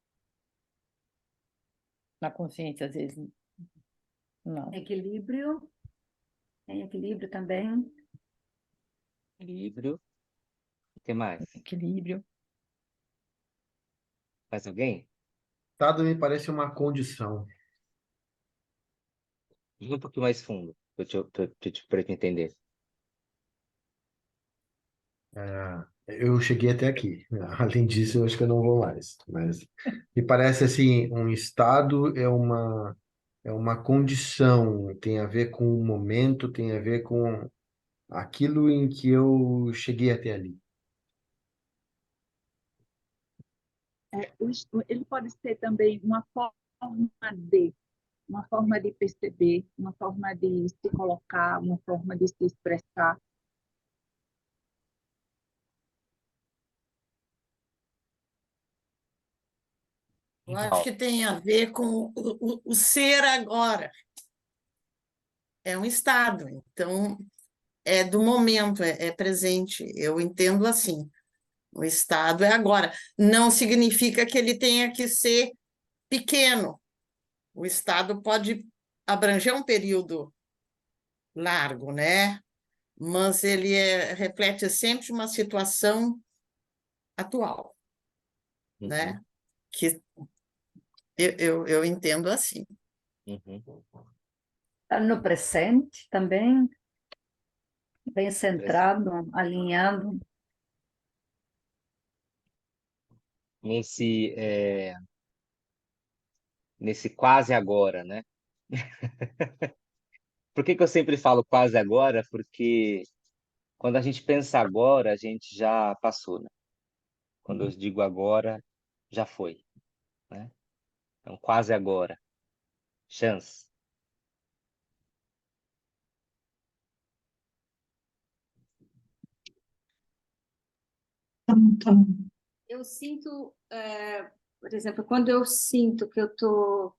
B: na consciência, às vezes não.
F: Equilíbrio, tem equilíbrio também.
A: Equilíbrio. O que mais?
B: Equilíbrio.
A: Mais alguém?
G: Estado me parece uma condição.
A: Diga um pouquinho mais fundo, para eu entender.
G: Eu cheguei até aqui. Além disso, eu acho que eu não vou mais. Mas me parece assim, um estado é uma condição, tem a ver com o momento, tem a ver com aquilo em que eu cheguei até ali.
F: Ele pode ser também uma forma de perceber, uma forma de se colocar, uma forma de se expressar.
H: Eu acho que tem a ver com o ser agora. É um estado, então é do momento, é presente. Eu entendo assim. O estado é agora. Não significa que ele tenha que ser pequeno. O estado pode abranger um período largo, né? Mas ele reflete sempre uma situação atual,
A: Uhum,
H: né? Que eu entendo assim.
A: uhum.
F: Está no presente também, bem
A: Presente.
F: centrado, alinhado.
A: Nesse, nesse quase agora, né? Por que que eu sempre falo quase agora? Porque quando a gente pensa agora, a gente já passou, né? Quando eu digo agora, já foi, né? Então, quase agora. Chance.
E: Eu sinto, por exemplo, quando eu sinto que eu estou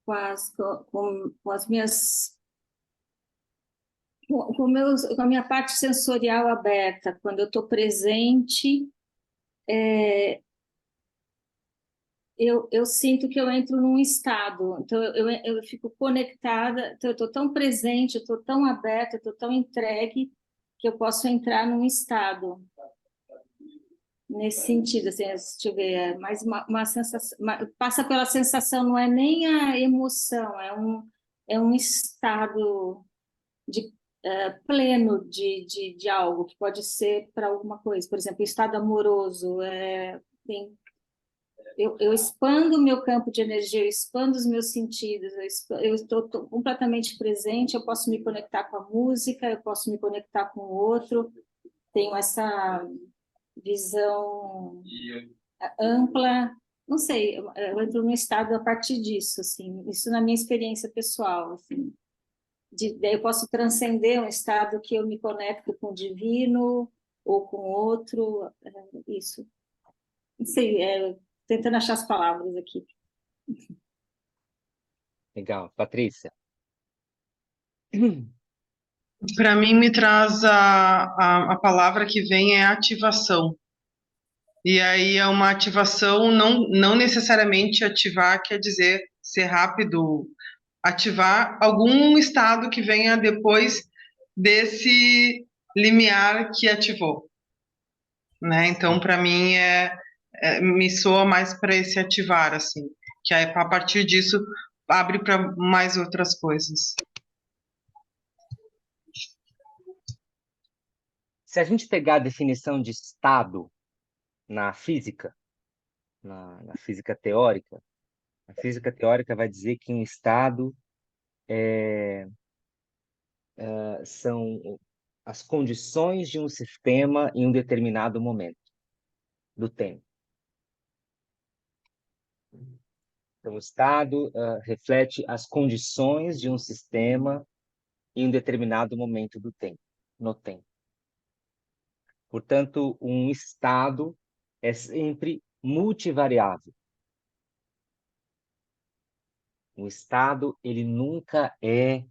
E: com as minhas com a minha parte sensorial aberta, quando eu estou presente, eu sinto que eu entro num estado. Então, eu fico conectada, então, eu estou tão presente, eu estou tão aberta, eu estou tão entregue, que eu posso entrar num estado. Nesse sentido, assim, deixa eu ver, é mais uma sensação, passa pela sensação, não é nem a emoção, é um estado de pleno de algo, que pode ser para alguma coisa. Por exemplo, estado amoroso, tem eu expando o meu campo de energia, eu expando os meus sentidos, eu estou completamente presente, eu posso me conectar com a música, eu posso me conectar com o outro, tenho essa visão ampla, não sei, eu entro num estado a partir disso, assim, isso na minha experiência pessoal, assim, daí eu posso transcender um estado que eu me conecto com o divino ou com outro, isso. Não sei, tentando achar as palavras aqui.
A: Legal. Patrícia?
I: Para mim, me traz a palavra que vem é ativação. E aí é uma ativação, não necessariamente ativar quer dizer ser rápido, ativar algum estado que venha depois desse limiar que ativou, né? Então, para mim, me soa mais para esse ativar, assim, que aí, a partir disso abre para mais outras coisas.
A: Se a gente pegar a definição de estado na física, na física teórica, a física teórica vai dizer que um estado são as condições de um sistema em um determinado momento do tempo. Então, o estado reflete as condições de um sistema em um determinado momento do tempo, no tempo. Portanto, um estado é sempre multivariável. O estado, ele nunca é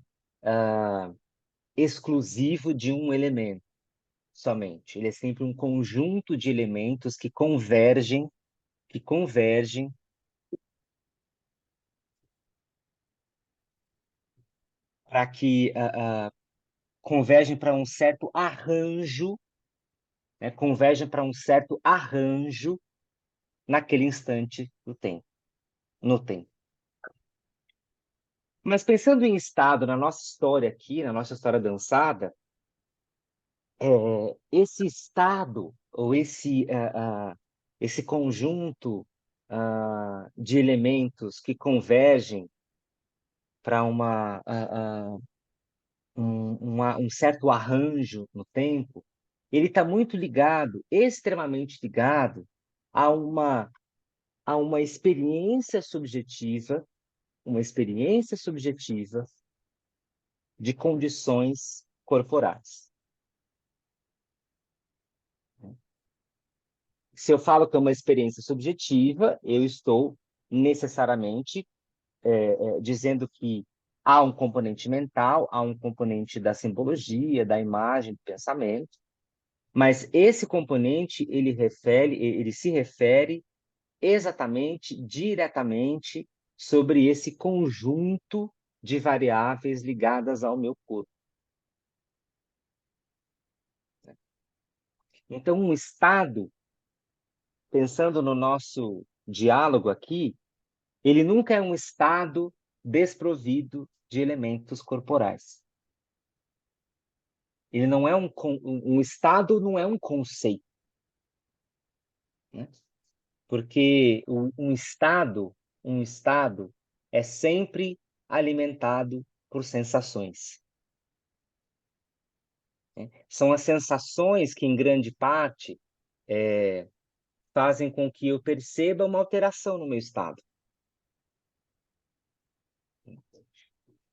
A: exclusivo de um elemento somente. Ele é sempre um conjunto de elementos que convergem para que convergem para um certo arranjo, né? Convergem para um certo arranjo naquele instante do tempo, no tempo. Mas pensando em estado, na nossa história aqui, na nossa história dançada, esse estado, ou esse conjunto de elementos que convergem para um certo arranjo no tempo, ele está muito ligado, extremamente ligado, a uma experiência subjetiva, de condições corporais. Se eu falo que é uma experiência subjetiva, eu estou necessariamente dizendo que há um componente mental, há um componente da simbologia, da imagem, do pensamento, mas esse componente ele se refere exatamente, diretamente sobre esse conjunto de variáveis ligadas ao meu corpo. Então, um estado, pensando no nosso diálogo aqui, ele nunca é um estado desprovido de elementos corporais. Ele não é um estado, não é um conceito, né? Porque um estado é sempre alimentado por sensações, né? São as sensações que, em grande parte, fazem com que eu perceba uma alteração no meu estado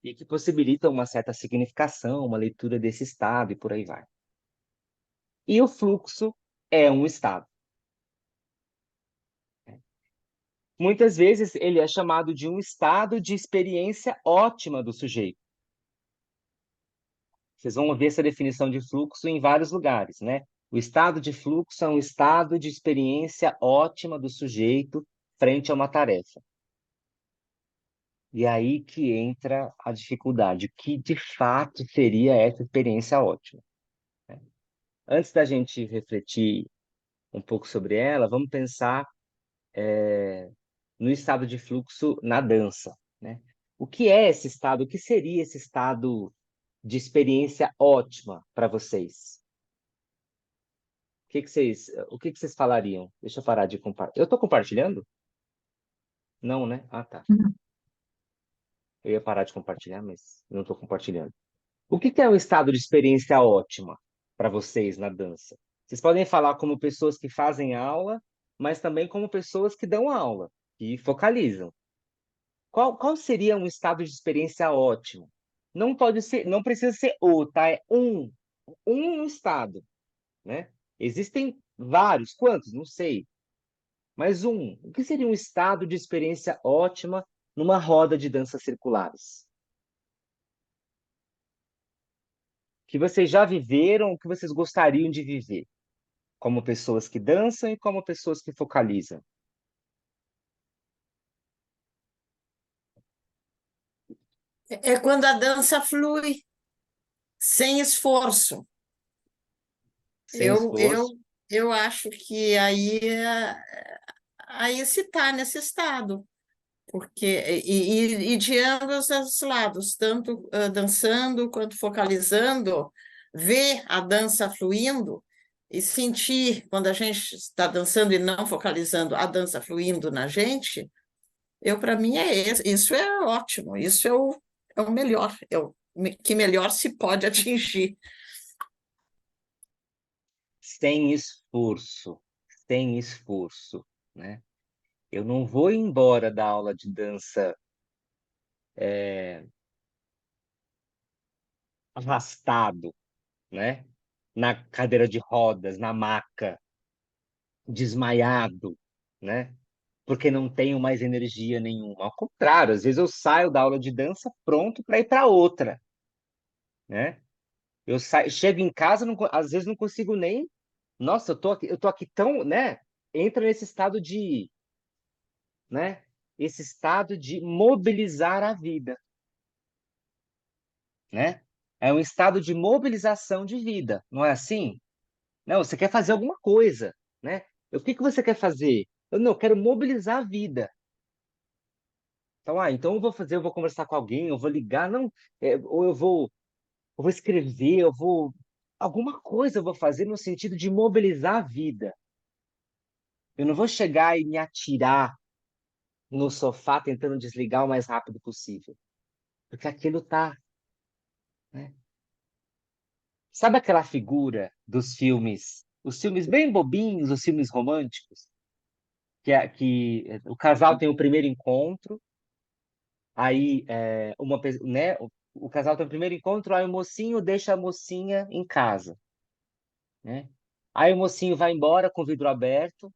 A: e que possibilitam uma certa significação, uma leitura desse estado e por aí vai. E o fluxo é um estado. Muitas vezes ele é chamado de um estado de experiência ótima do sujeito. Vocês vão ver essa definição de fluxo em vários lugares, né? O estado de fluxo é um estado de experiência ótima do sujeito frente a uma tarefa. E aí que entra a dificuldade, o que de fato seria essa experiência ótima, né? Antes da gente refletir um pouco sobre ela, vamos pensar no estado de fluxo na dança, né? O que é esse estado? O que seria esse estado de experiência ótima para vocês? O que vocês falariam? Deixa eu parar de compartilhar. Eu estou compartilhando? Não, né? Ah, tá.
F: Uhum.
A: Eu ia parar de compartilhar, mas não estou compartilhando. O que que é um estado de experiência ótima para vocês na dança? Vocês podem falar como pessoas que fazem aula, mas também como pessoas que dão aula, que focalizam. Qual seria um estado de experiência ótimo? Não pode ser, não precisa ser o, tá? É um estado, né? Existem vários, quantos? Não sei, mas um. O que seria um estado de experiência ótima numa roda de danças circulares? Que vocês já viveram, que vocês gostariam de viver, como pessoas que dançam e como pessoas que focalizam.
H: É quando a dança flui, sem esforço.
A: Sem
H: Eu, eu,
A: esforço.
H: eu acho que aí se está nesse estado, porque e de ambos os lados, tanto dançando quanto focalizando, ver a dança fluindo e sentir quando a gente está dançando e não focalizando a dança fluindo na gente, para mim isso é ótimo, isso é o melhor, que melhor se pode atingir.
A: Sem esforço. Sem esforço, né? Eu não vou embora da aula de dança arrastado, né? Na cadeira de rodas, na maca, desmaiado, né? Porque não tenho mais energia nenhuma. Ao contrário, às vezes eu saio da aula de dança pronto para ir para outra, né? Chego em casa, às vezes não consigo nem. Nossa, eu tô aqui tão, né? Entra nesse estado de, né? Esse estado de mobilizar a vida, né? É um estado de mobilização de vida, não é assim? Não, você quer fazer alguma coisa, né? O que que você quer fazer? Eu não, eu quero mobilizar a vida. Então, então eu vou conversar com alguém, eu vou ligar, não, ou eu vou escrever, alguma coisa eu vou fazer no sentido de mobilizar a vida. Eu não vou chegar e me atirar no sofá tentando desligar o mais rápido possível, porque aquilo tá, né? Sabe aquela figura dos filmes, os filmes bem bobinhos, os filmes românticos, que o casal tem o primeiro encontro, aí né, o casal tem o primeiro encontro, aí o mocinho deixa a mocinha em casa, né? Aí o mocinho vai embora com o vidro aberto,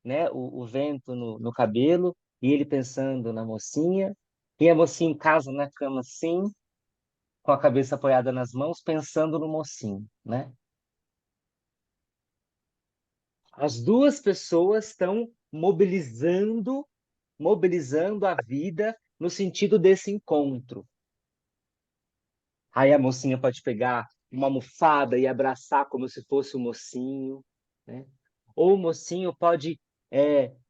A: né, o vento no cabelo, e ele pensando na mocinha, e a mocinha em casa na cama assim, com a cabeça apoiada nas mãos, pensando no mocinho, né? As duas pessoas estão mobilizando a vida no sentido desse encontro. Aí a mocinha pode pegar uma almofada e abraçar como se fosse o mocinho, né? Ou o mocinho pode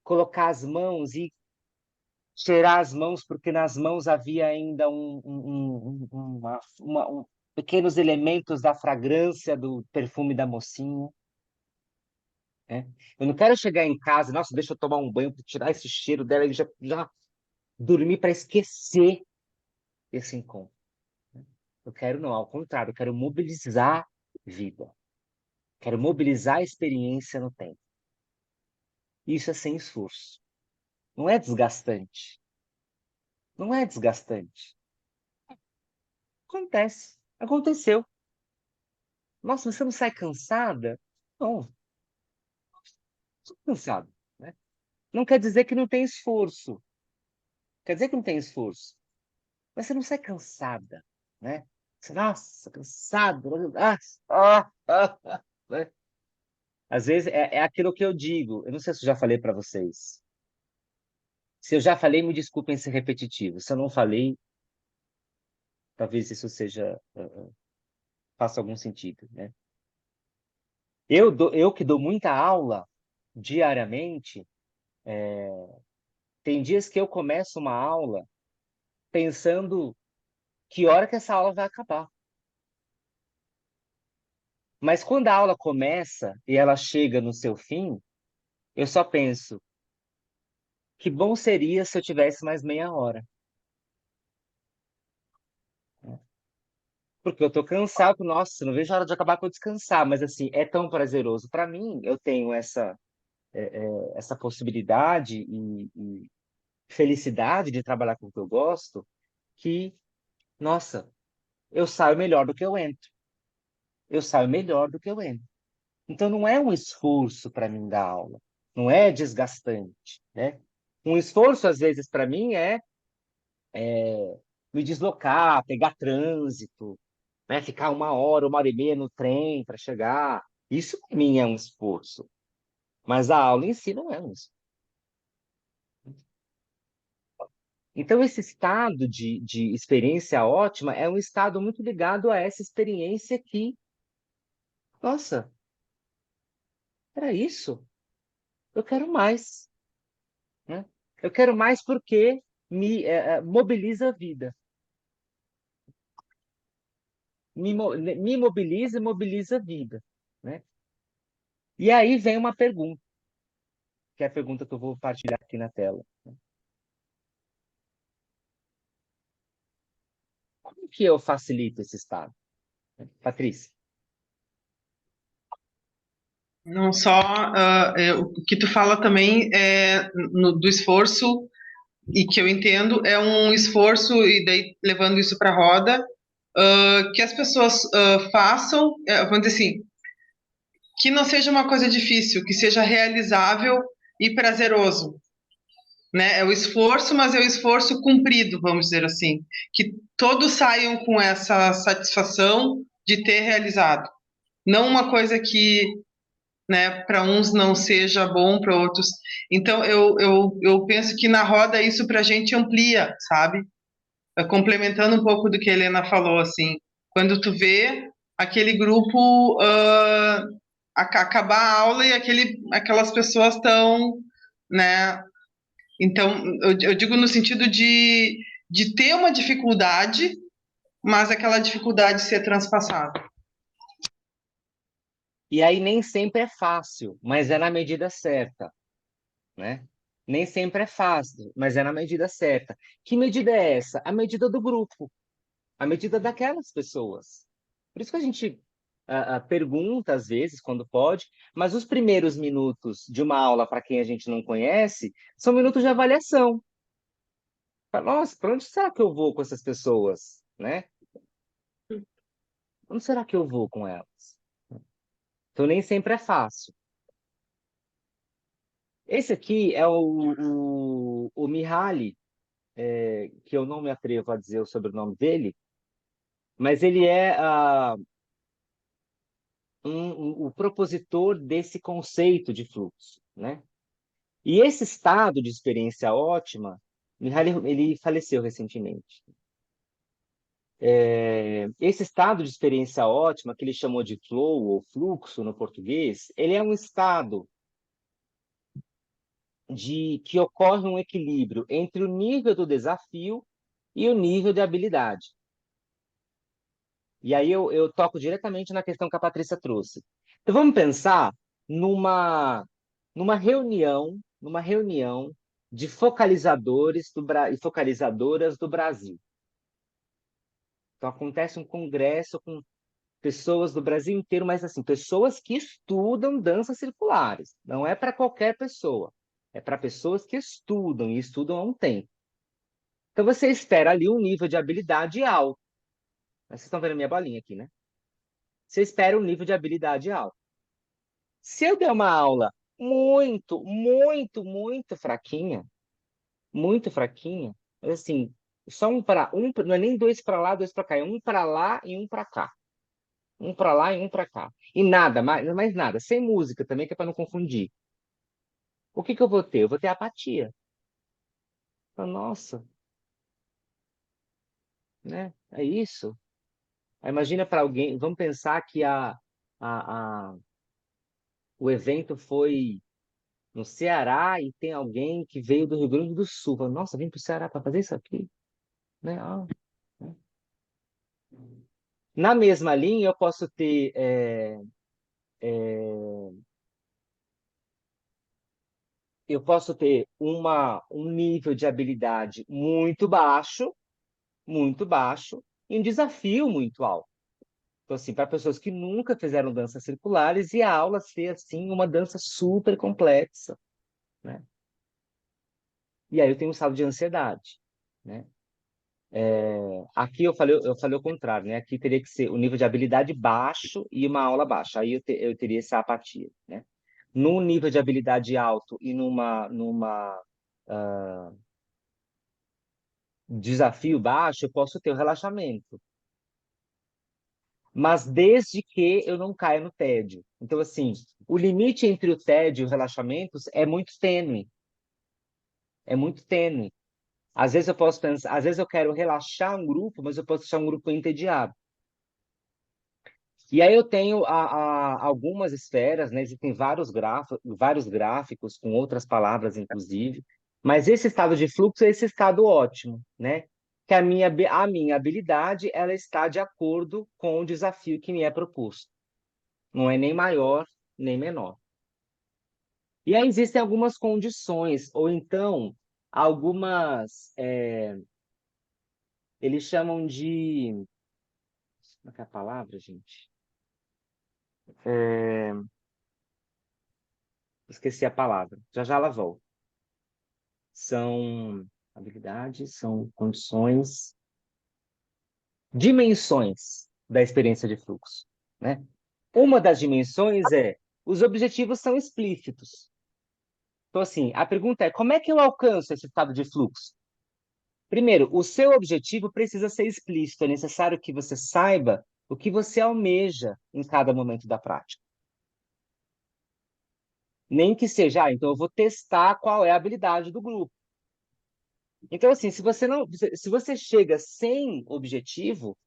A: colocar as mãos e cheirar as mãos, porque nas mãos havia ainda pequenos elementos da fragrância do perfume da mocinha, né? Eu não quero chegar em casa, nossa, deixa eu tomar um banho para tirar esse cheiro dela e já dormir para esquecer esse encontro. Eu quero não, ao contrário, eu quero mobilizar vida. Quero mobilizar a experiência no tempo. Isso é sem esforço. Não é desgastante. Não é desgastante. Acontece. Aconteceu. Nossa, você não sai cansada? Não, estou cansado, né? Não quer dizer que não tem esforço. Quer dizer que não tem esforço. Mas você não sai cansada, né? Você, nossa, cansado. Né? Às vezes é aquilo que eu digo. Eu não sei se eu já falei para vocês. Se eu já falei, me desculpem ser repetitivo. Se eu não falei, talvez isso faça algum sentido, né? Eu que dou muita aula diariamente, tem dias que eu começo uma aula pensando que hora que essa aula vai acabar. Mas quando a aula começa e ela chega no seu fim, eu só penso, que bom seria se eu tivesse mais meia hora. Porque eu tô cansado, nossa, não vejo a hora de acabar para eu descansar, mas assim, é tão prazeroso. Para mim, eu tenho essa possibilidade e felicidade de trabalhar com o que eu gosto, que, nossa, eu saio melhor do que eu entro. Eu saio melhor do que eu entro. Então, não é um esforço para mim dar aula, não é desgastante, né? Um esforço, às vezes, para mim é me deslocar, pegar trânsito, né? Ficar uma hora e meia no trem para chegar. Isso, para mim, é um esforço. Mas a aula em si não é um esforço. Então, esse estado de experiência ótima é um estado muito ligado a essa experiência que, nossa, era isso? Eu quero mais, né? Eu quero mais porque mobiliza a vida. Me mobiliza e mobiliza a vida, né? E aí vem uma pergunta, que é a pergunta que eu vou partilhar aqui na tela. Como que eu facilito esse estado? Patrícia?
I: Não só o que tu fala também do esforço, e que eu entendo é um esforço, e daí levando isso para a roda, que as pessoas façam, vamos dizer assim, que não seja uma coisa difícil, que seja realizável e prazeroso, né? É o esforço, mas é o esforço cumprido, vamos dizer assim, que todos saiam com essa satisfação de ter realizado, não uma coisa que, né, para uns não seja bom, para outros. Então, eu penso que na roda isso para a gente amplia, sabe? Complementando um pouco do que a Helena falou, assim, quando tu vê aquele grupo acabar a aula e aquelas pessoas estão, né? Então, eu digo no sentido de ter uma dificuldade, mas aquela dificuldade ser transpassada.
A: E aí nem sempre é fácil, mas é na medida certa, né? Nem sempre é fácil, mas é na medida certa. Que medida é essa? A medida do grupo, a medida daquelas pessoas. Por isso que a gente pergunta às vezes, quando pode, mas os primeiros minutos de uma aula para quem a gente não conhece são minutos de avaliação. Fala, nossa, para onde será que eu vou com essas pessoas, né? Onde será que eu vou com elas? Então nem sempre é fácil. Esse aqui é o Mihaly, que eu não me atrevo a dizer o sobrenome dele, mas ele é o propositor desse conceito de fluxo, né? E esse estado de experiência ótima, Mihaly, ele faleceu recentemente. Esse estado de experiência ótima, que ele chamou de flow ou fluxo no português, ele é um estado de que ocorre um equilíbrio entre o nível do desafio e o nível de habilidade. E aí eu toco diretamente na questão que a Patrícia trouxe. Então vamos pensar numa reunião de focalizadores e focalizadoras do Brasil. Então acontece um congresso com pessoas do Brasil inteiro, mas assim, pessoas que estudam danças circulares. Não é para qualquer pessoa. É para pessoas que estudam e estudam há um tempo. Então você espera ali um nível de habilidade alto. Vocês estão vendo a minha bolinha aqui, né? Você espera um nível de habilidade alto. Se eu der uma aula muito fraquinha, mas assim, só não é nem dois para lá, dois para cá, é um para lá e um para cá. Um para lá e um para cá. E nada, mais nada, sem música também, que é para não confundir. O que que eu vou ter? Eu vou ter apatia. Nossa, né? É isso. Aí imagina para alguém, vamos pensar que a, o evento foi no Ceará e tem alguém que veio do Rio Grande do Sul. Fala, nossa, vim para o Ceará para fazer isso aqui, né? Né? Na mesma linha, eu posso ter eu posso ter um nível de habilidade muito baixo, e um desafio muito alto. Então, assim, para pessoas que nunca fizeram danças circulares, e a aula ser, assim, uma dança super complexa, né? E aí eu tenho um estado de ansiedade, né? Aqui eu falei o contrário, né? Aqui teria que ser o nível de habilidade baixo e uma aula baixa. Aí eu teria essa apatia, né? Num nível de habilidade alto e numa desafio baixo, eu posso ter o relaxamento. Mas desde que eu não caia no tédio. Então, assim, o limite entre o tédio e o relaxamento é muito tênue. É muito tênue. Às vezes eu posso pensar, às vezes eu quero relaxar um grupo, mas eu posso deixar um grupo entediado. E aí eu tenho algumas esferas, né? Existem vários gráficos com outras palavras, inclusive. Mas esse estado de fluxo é esse estado ótimo, né? Que a minha habilidade ela está de acordo com o desafio que me é proposto. Não é nem maior, nem menor. E aí existem algumas condições, ou então algumas, eles chamam de, como é que é a palavra, gente? Esqueci a palavra, já já ela volta. São habilidades, são condições, dimensões da experiência de fluxo, né? Uma das dimensões é, os objetivos são explícitos. Então, assim, a pergunta é, como é que eu alcanço esse estado de fluxo? Primeiro, o seu objetivo precisa ser explícito. É necessário que você saiba o que você almeja em cada momento da prática. Nem que seja, então eu vou testar qual é a habilidade do grupo. Então, assim, se você chega sem objetivo,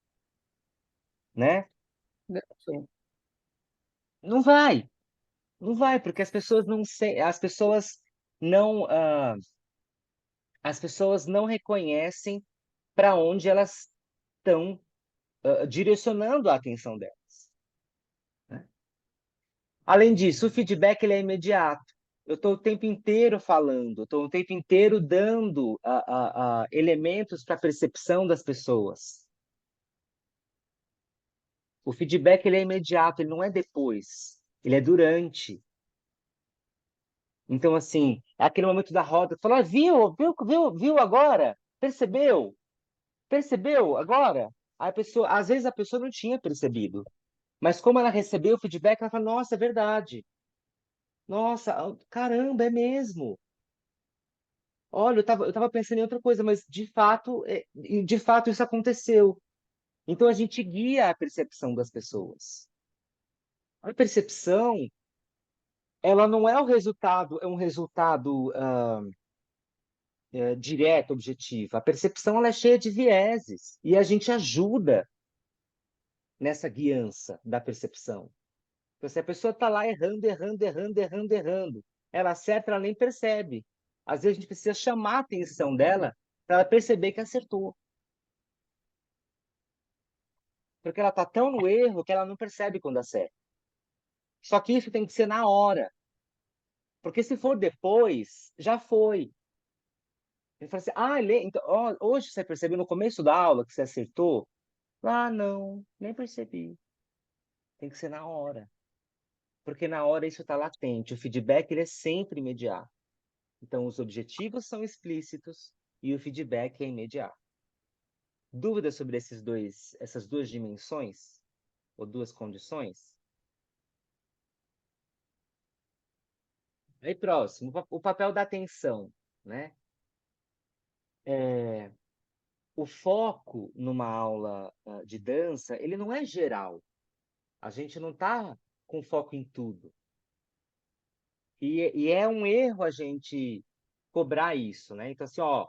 A: né?
B: Sim.
A: Não vai, não vai, porque não, ah, as pessoas não reconhecem para onde elas estão direcionando a atenção delas, né? Além disso, o feedback ele é imediato. Eu estou o tempo inteiro falando, estou o tempo inteiro dando elementos para a percepção das pessoas. O feedback ele é imediato, ele não é depois, ele é durante. Então, assim, é aquele momento da roda, falar, viu agora? Percebeu? Percebeu agora? Às vezes a pessoa não tinha percebido, mas como ela recebeu o feedback, ela fala, nossa, é verdade. Nossa, caramba, é mesmo. Olha, eu tava pensando em outra coisa, mas de fato isso aconteceu. Então a gente guia a percepção das pessoas. A percepção, ela não é o resultado, é um resultado direto, objetivo. A percepção ela é cheia de vieses e a gente ajuda nessa guiança da percepção. Então, se a pessoa está lá errando, ela acerta, ela nem percebe. Às vezes a gente precisa chamar a atenção dela para ela perceber que acertou. Porque ela está tão no erro que ela não percebe quando acerta. Só que isso tem que ser na hora. Porque se for depois, já foi. Ele fala assim, então, hoje você percebeu no começo da aula que você acertou? Ah, não, nem percebi. Tem que ser na hora. Porque na hora isso está latente. O feedback ele é sempre imediato. Então, os objetivos são explícitos e o feedback é imediato. Dúvidas sobre essas duas dimensões? Ou duas condições? Aí, próximo, o papel da atenção, né? O foco numa aula de dança, ele não é geral. A gente não está com foco em tudo. E é um erro a gente cobrar isso, né? Então, assim, ó,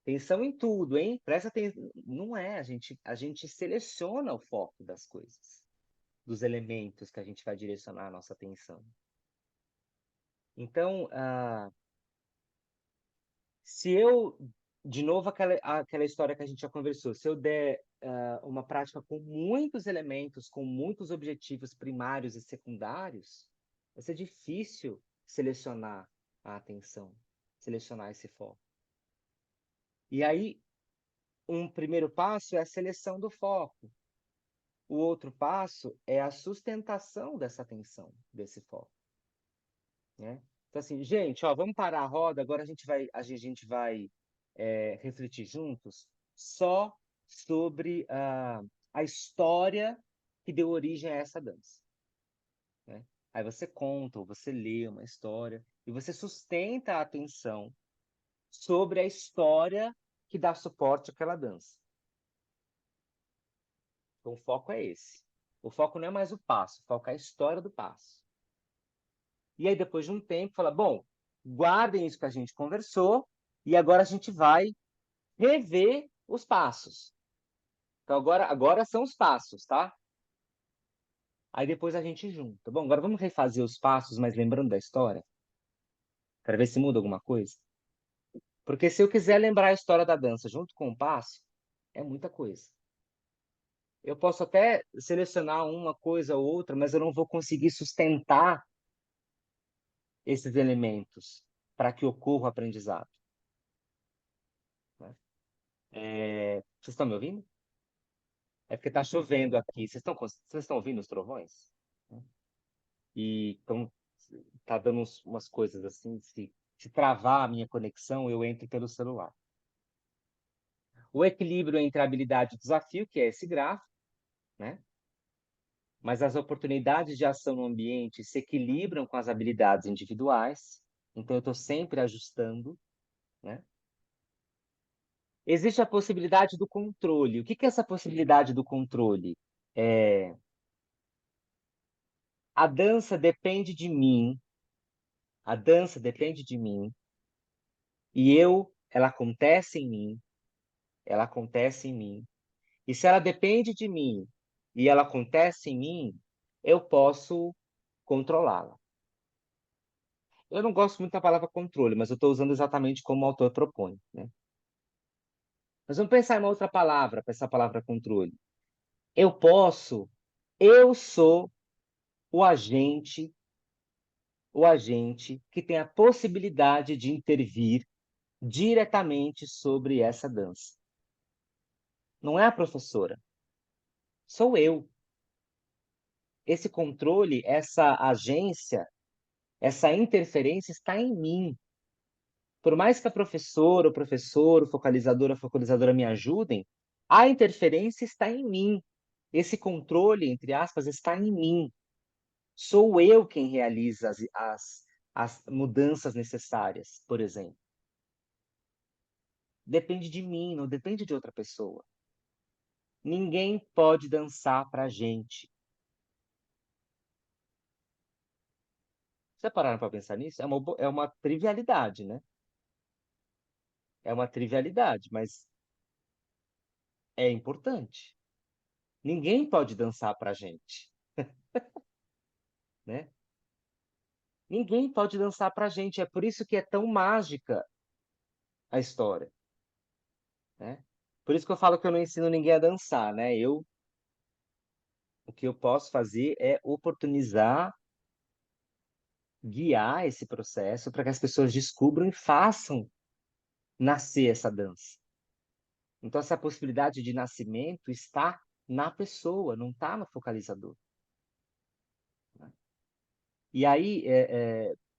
A: atenção em tudo, hein? Presta atenção. Não é, a gente seleciona o foco das coisas, dos elementos que a gente vai direcionar a nossa atenção. Então, se eu, de novo, aquela história que a gente já conversou, se eu der uma prática com muitos elementos, com muitos objetivos primários e secundários, vai ser difícil selecionar a atenção, selecionar esse foco. E aí, um primeiro passo é a seleção do foco. O outro passo é a sustentação dessa atenção, desse foco, né? Então, assim, gente, ó, vamos parar a roda, agora a gente vai refletir juntos só sobre a história que deu origem a essa dança, né? Aí você conta, ou você lê uma história, e você sustenta a atenção sobre a história que dá suporte àquela dança. Então, o foco é esse. O foco não é mais o passo, o foco é a história do passo. E aí, depois de um tempo, fala, bom, guardem isso que a gente conversou, e agora a gente vai rever os passos. Então, agora são os passos, tá? Aí depois a gente junta. Bom, agora vamos refazer os passos, mas lembrando da história, para ver se muda alguma coisa. Porque se eu quiser lembrar a história da dança junto com o passo, é muita coisa. Eu posso até selecionar uma coisa ou outra, mas eu não vou conseguir sustentar esses elementos para que ocorra o aprendizado, né? Vocês estão me ouvindo? É porque está chovendo aqui. Vocês estão ouvindo os trovões? E então tá dando umas coisas assim. Se travar a minha conexão, eu entro pelo celular. O equilíbrio entre a habilidade e o desafio, que é esse gráfico, né? Mas as oportunidades de ação no ambiente se equilibram com as habilidades individuais. Então, eu estou sempre ajustando, né? Existe a possibilidade do controle. O que é essa possibilidade do controle? A dança depende de mim. A dança depende de mim. E ela acontece em mim. Ela acontece em mim. E se ela depende de mim e ela acontece em mim, eu posso controlá-la. Eu não gosto muito da palavra controle, mas eu estou usando exatamente como o autor propõe, né? Mas vamos pensar em uma outra palavra para essa palavra controle. Eu sou o agente que tem a possibilidade de intervir diretamente sobre essa dança. Não é a professora, sou eu. Esse controle, essa agência, essa interferência está em mim. Por mais que a professora, o professor, a focalizadora me ajudem, a interferência está em mim. Esse controle, entre aspas, está em mim. Sou eu quem realiza as mudanças necessárias, por exemplo. Depende de mim, não depende de outra pessoa. Ninguém pode dançar pra gente. Vocês pararam para pensar nisso? É uma trivialidade, né? É uma trivialidade, mas é importante. Ninguém pode dançar pra gente, né? Ninguém pode dançar pra gente. É por isso que é tão mágica a história, né? Por isso que eu falo que eu não ensino ninguém a dançar, né? O que eu posso fazer é oportunizar, guiar esse processo para que as pessoas descubram e façam nascer essa dança. Então, essa possibilidade de nascimento está na pessoa, não está no focalizador, né? E aí,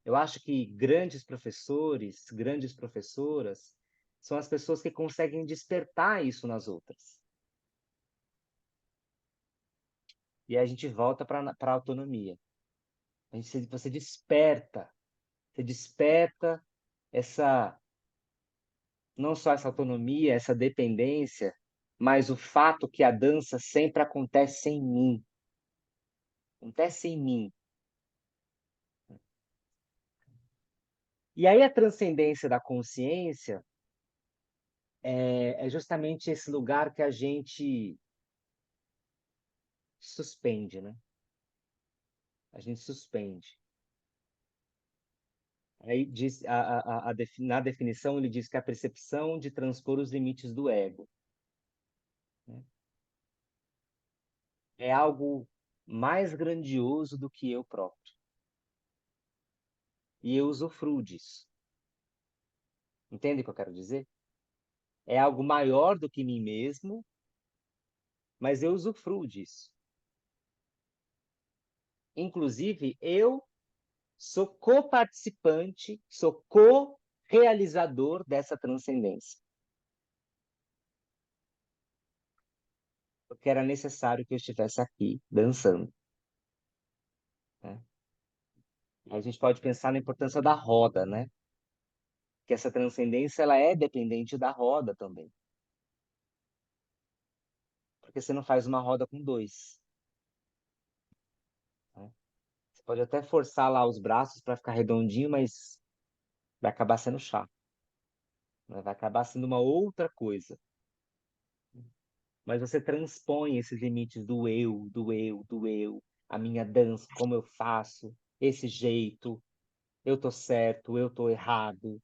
A: eu acho que grandes professores, grandes professoras, são as pessoas que conseguem despertar isso nas outras. E aí a gente volta para a autonomia. Você desperta essa, não só essa autonomia, essa dependência, mas o fato que a dança sempre acontece em mim. Acontece em mim. E aí a transcendência da consciência é justamente esse lugar que a gente suspende, né? A gente suspende. Aí diz, na definição ele diz que a percepção de transpor os limites do ego, né? É algo mais grandioso do que eu próprio. e eu usufruo disso. Entende o que eu quero dizer? É algo maior do que mim mesmo, mas eu usufruo disso. Inclusive, eu sou co-participante, sou co-realizador dessa transcendência. Porque era necessário que eu estivesse aqui, dançando. Né? A gente pode pensar na importância da roda, né? Que essa transcendência ela é dependente da roda também. Porque você não faz uma roda com dois. Né? Você pode até forçar lá os braços para ficar redondinho, mas vai acabar sendo chato. Né? Vai acabar sendo uma outra coisa. Mas você transpõe esses limites do eu, do eu, do eu, a minha dança, como eu faço, esse jeito, eu tô certo, eu tô errado,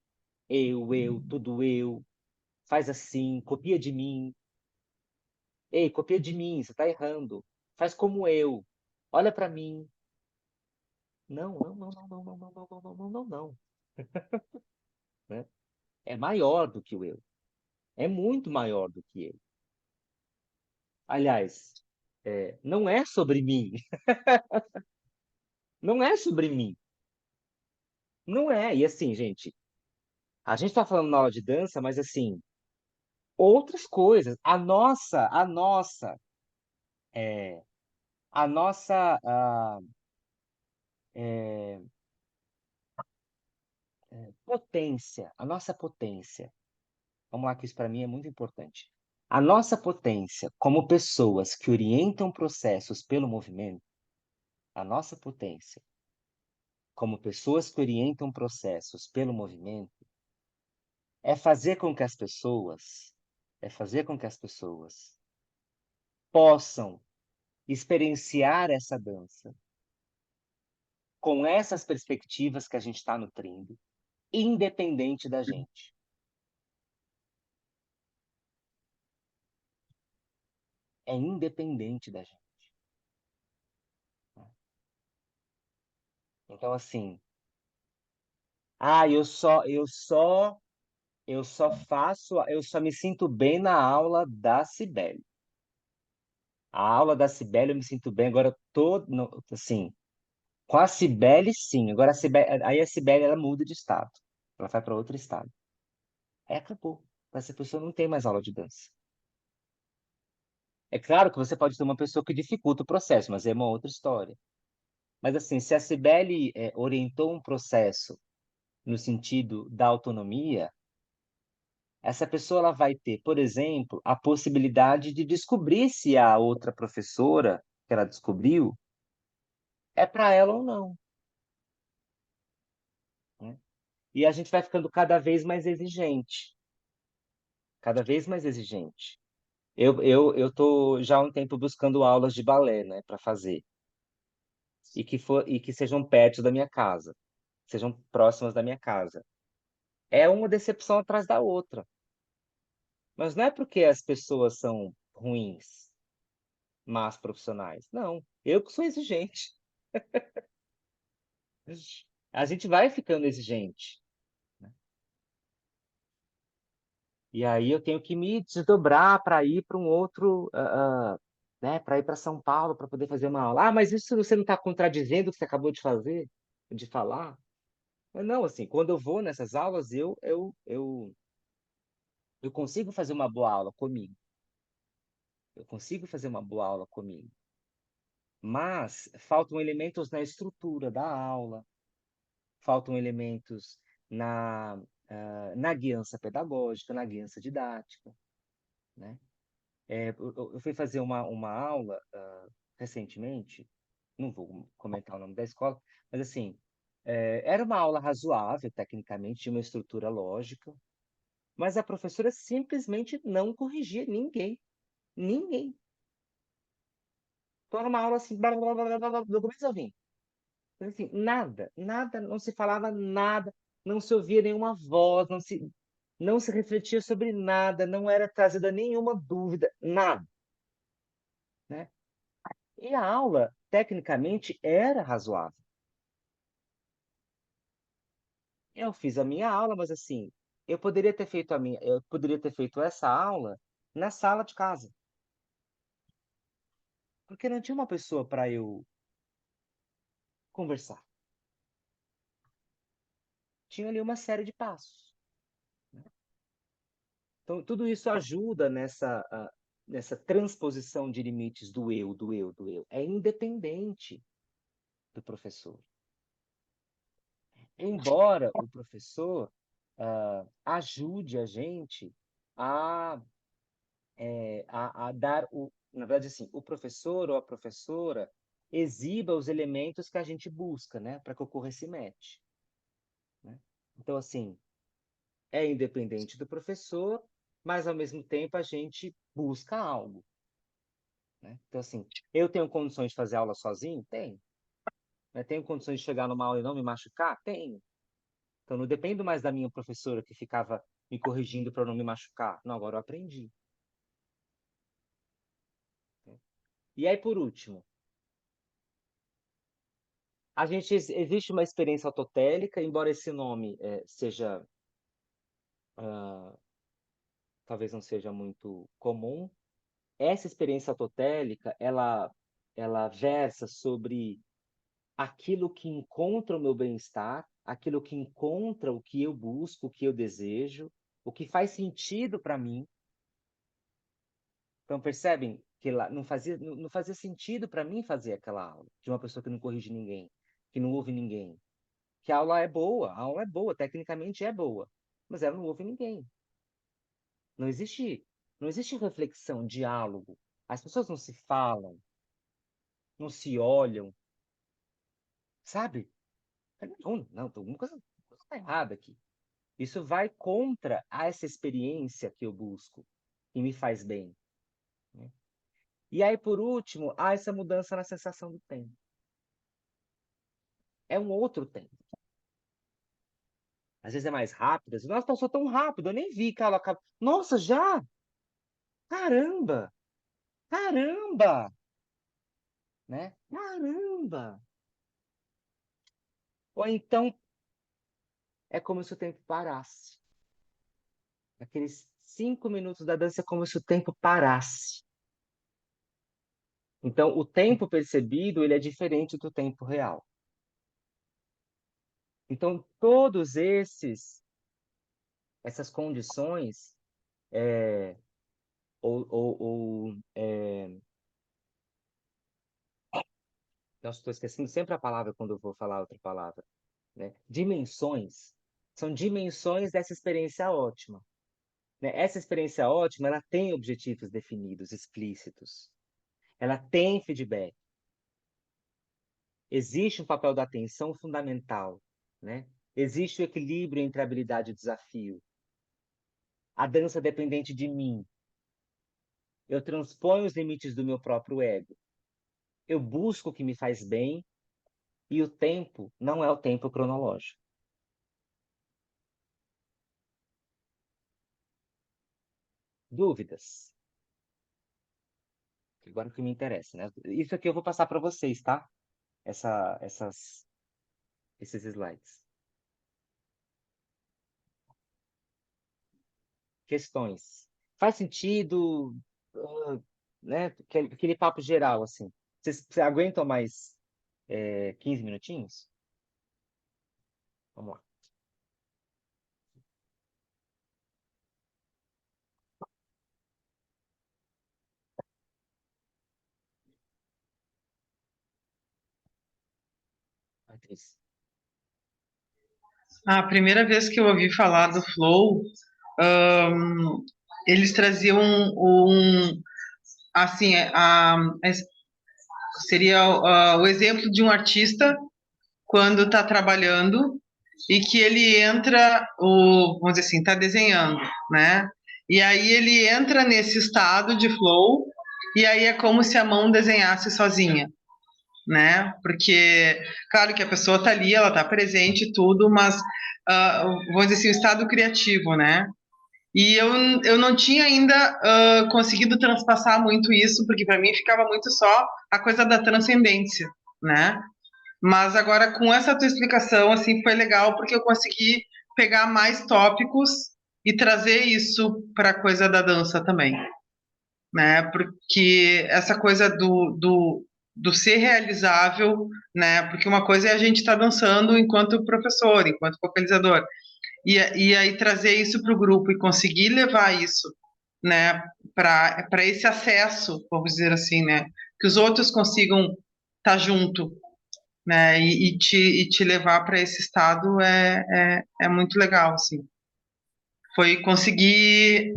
A: tudo eu, faz assim, copia de mim. Ei, copia de mim, você tá errando. Faz como eu. Olha para mim. Não, não, não, não, não, não, não, não, não, não, não, não. Né? É maior do que o eu. É muito maior do que eu. Aliás, não é sobre mim. Não é sobre mim. Não é. E assim, gente, a gente está falando na aula de dança, mas assim, outras coisas. É, a nossa é, potência, a nossa potência. Vamos lá, que isso para mim é muito importante. A nossa potência, como pessoas que orientam processos pelo movimento, a nossa potência, como pessoas que orientam processos pelo movimento, é fazer com que as pessoas, é fazer com que as pessoas possam experienciar essa dança com essas perspectivas que a gente está nutrindo, independente da gente. É independente da gente. Então, assim, eu só me sinto bem na aula da Cibele. A aula da Cibele eu me sinto bem, agora assim, com a Cibele, sim. Agora aí a Cibele ela muda de estado. Ela vai para outro estado. Aí acabou. Essa pessoa não tem mais aula de dança. É claro que você pode ter uma pessoa que dificulta o processo, mas é uma outra história. Mas assim, se a Cibele orientou um processo no sentido da autonomia, essa pessoa ela vai ter, por exemplo, a possibilidade de descobrir se a outra professora que ela descobriu é para ela ou não. Né? E a gente vai ficando cada vez mais exigente. Cada vez mais exigente. Eu tô já há um tempo buscando aulas de balé, né, para fazer. E que sejam perto da minha casa. Sejam próximas da minha casa. É uma decepção atrás da outra. Mas não é porque as pessoas são ruins, más profissionais. Não, eu que sou exigente. A gente vai ficando exigente. Né? E aí eu tenho que me desdobrar para ir para um outro, né, para ir para São Paulo para poder fazer uma aula. Ah, mas isso você não está contradizendo o que você acabou de fazer, de falar? Mas não, assim, quando eu vou nessas aulas, eu consigo fazer uma boa aula comigo. Eu consigo fazer uma boa aula comigo. Mas faltam elementos na estrutura da aula, faltam elementos na guiança pedagógica, na guiança didática, né? Eu fui fazer uma aula recentemente, não vou comentar o nome da escola, mas assim, era uma aula razoável, tecnicamente, de uma estrutura lógica, mas a professora simplesmente não corrigia ninguém. Ninguém. Então era uma aula assim, blá, blá, blá, blá, blá, do começo ao fim. Assim, nada, nada, não se falava nada, não se ouvia nenhuma voz, não se refletia sobre nada, não era trazida nenhuma dúvida, nada, né? E a aula, tecnicamente, era razoável. Eu fiz a minha aula, mas assim, eu poderia ter feito essa aula na sala de casa, porque não tinha uma pessoa para eu conversar. Tinha ali uma série de passos. Então, tudo isso ajuda nessa transposição de limites do eu, do eu, do eu. É independente do professor. Embora o professor ajude a gente a, a dar na verdade, assim, o professor ou a professora exiba os elementos que a gente busca, né, para que ocorra esse match, né? Então, assim, é independente do professor, mas ao mesmo tempo a gente busca algo, né? Então, assim, eu tenho condições de fazer aula sozinho? Tenho. Né? Tenho condições de chegar numa aula e não me machucar? Tenho. Então, não dependo mais da minha professora que ficava me corrigindo para eu não me machucar. Não, agora eu aprendi. E aí, por último, existe uma experiência autotélica, embora esse nome seja, talvez não seja muito comum. Essa experiência autotélica, ela versa sobre aquilo que encontra o meu bem-estar, aquilo que encontra o que eu busco, o que eu desejo, o que faz sentido para mim. Então, percebem que lá não fazia sentido para mim fazer aquela aula de uma pessoa que não corrige ninguém, que não ouve ninguém. Que a aula é boa, tecnicamente é boa, mas ela não ouve ninguém. Não existe, não existe reflexão, diálogo. As pessoas não se falam, não se olham, sabe? Não, tem alguma coisa tá errada aqui. Isso vai contra essa experiência que eu busco, que me faz bem, né? E aí, por último, há essa mudança na sensação do tempo. É um outro tempo. Às vezes é mais rápido. Nossa, passou tão rápido, eu nem vi que ela acabou. Nossa, já? Caramba! Caramba! Né? Caramba! Ou então é como se o tempo parasse. Aqueles 5 minutos da dança é como se o tempo parasse. Então, o tempo percebido, ele é diferente do tempo real. Então, essas condições, é, ou nossa, estou esquecendo sempre a palavra quando eu vou falar outra palavra, né? Dimensões, são dimensões dessa experiência ótima, né? Essa experiência ótima, ela tem objetivos definidos, explícitos. Ela tem feedback. Existe um papel da atenção fundamental, né? Existe o equilíbrio entre habilidade e desafio. A dança dependente de mim. Eu transponho os limites do meu próprio ego. Eu busco o que me faz bem e o tempo não é o tempo cronológico. Dúvidas? Agora o que me interessa, né? Isso aqui eu vou passar para vocês, tá? Esses slides. Questões. Faz sentido, né? Aquele papo geral, assim. Vocês aguentam mais 15 minutinhos? Vamos lá. Patrícia.
I: A primeira vez que eu ouvi falar do Flow, eles traziam assim, seria o exemplo de um artista quando está trabalhando e que ele entra, vamos dizer assim, está desenhando, né? E aí ele entra nesse estado de flow e aí é como se a mão desenhasse sozinha, né? Porque, claro que a pessoa está ali, ela está presente e tudo, mas, vamos dizer assim, o estado criativo, né? E eu não tinha ainda conseguido transpassar muito isso, porque para mim ficava muito só a coisa da transcendência, né? Mas agora, com essa tua explicação, assim, foi legal, porque eu consegui pegar mais tópicos e trazer isso para a coisa da dança também, né? Porque essa coisa do ser realizável, né? Porque uma coisa é a gente estar dançando enquanto professor, enquanto vocalizador, e aí trazer isso para o grupo e conseguir levar isso, né? Para esse acesso, vamos dizer assim, né? Que os outros consigam estar junto, né? E te levar para esse estado é muito legal, assim. Foi conseguir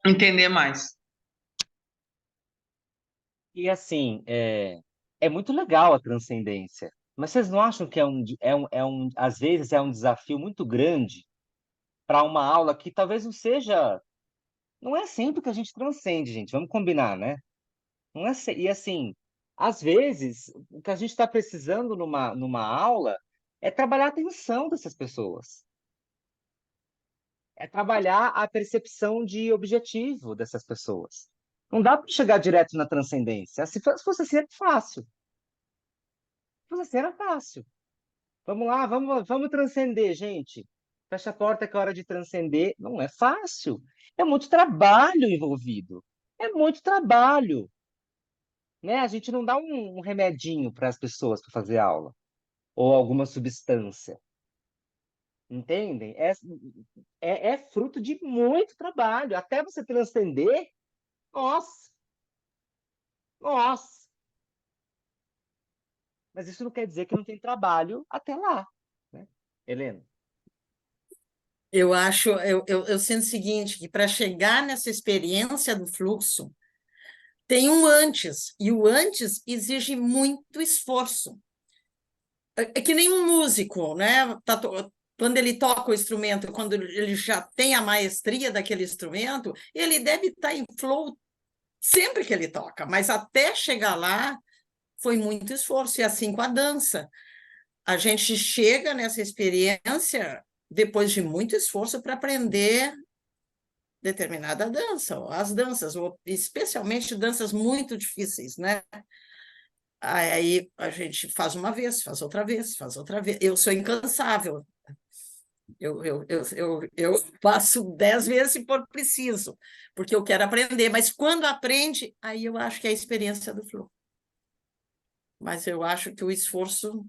I: entender mais.
A: E assim, é muito legal a transcendência, mas vocês não acham que às vezes é um desafio muito grande para uma aula que talvez não seja, não é sempre que a gente transcende, gente, vamos combinar, né? Não é e assim, às vezes, o que a gente está precisando numa aula é trabalhar a atenção dessas pessoas, é trabalhar a percepção de objetivo dessas pessoas. Não dá para chegar direto na transcendência. Se fosse assim, era fácil. Se fosse assim, era fácil. Vamos lá, vamos transcender, gente. Fecha a porta que é hora de transcender. Não é fácil. É muito trabalho envolvido. É muito trabalho, né? A gente não dá um remedinho para as pessoas para fazer aula ou alguma substância, entendem? É fruto de muito trabalho. Até você transcender, nossa, nossa. Mas isso não quer dizer que não tem trabalho até lá, né? Helena?
H: Eu sinto o seguinte, que para chegar nessa experiência do fluxo, tem um antes, e o antes exige muito esforço. É que nem um músico, né? Quando ele toca o instrumento, quando ele já tem a maestria daquele instrumento, ele deve estar em flow sempre que ele toca, mas até chegar lá foi muito esforço, e assim com a dança. A gente chega nessa experiência depois de muito esforço para aprender determinada dança, ou as danças, ou especialmente danças muito difíceis, né? Aí a gente faz uma vez, faz outra vez, faz outra vez. Eu sou incansável. Eu faço 10 vezes se for preciso, porque eu quero aprender. Mas quando aprende, aí eu acho que é a experiência do flow. Mas eu acho que o esforço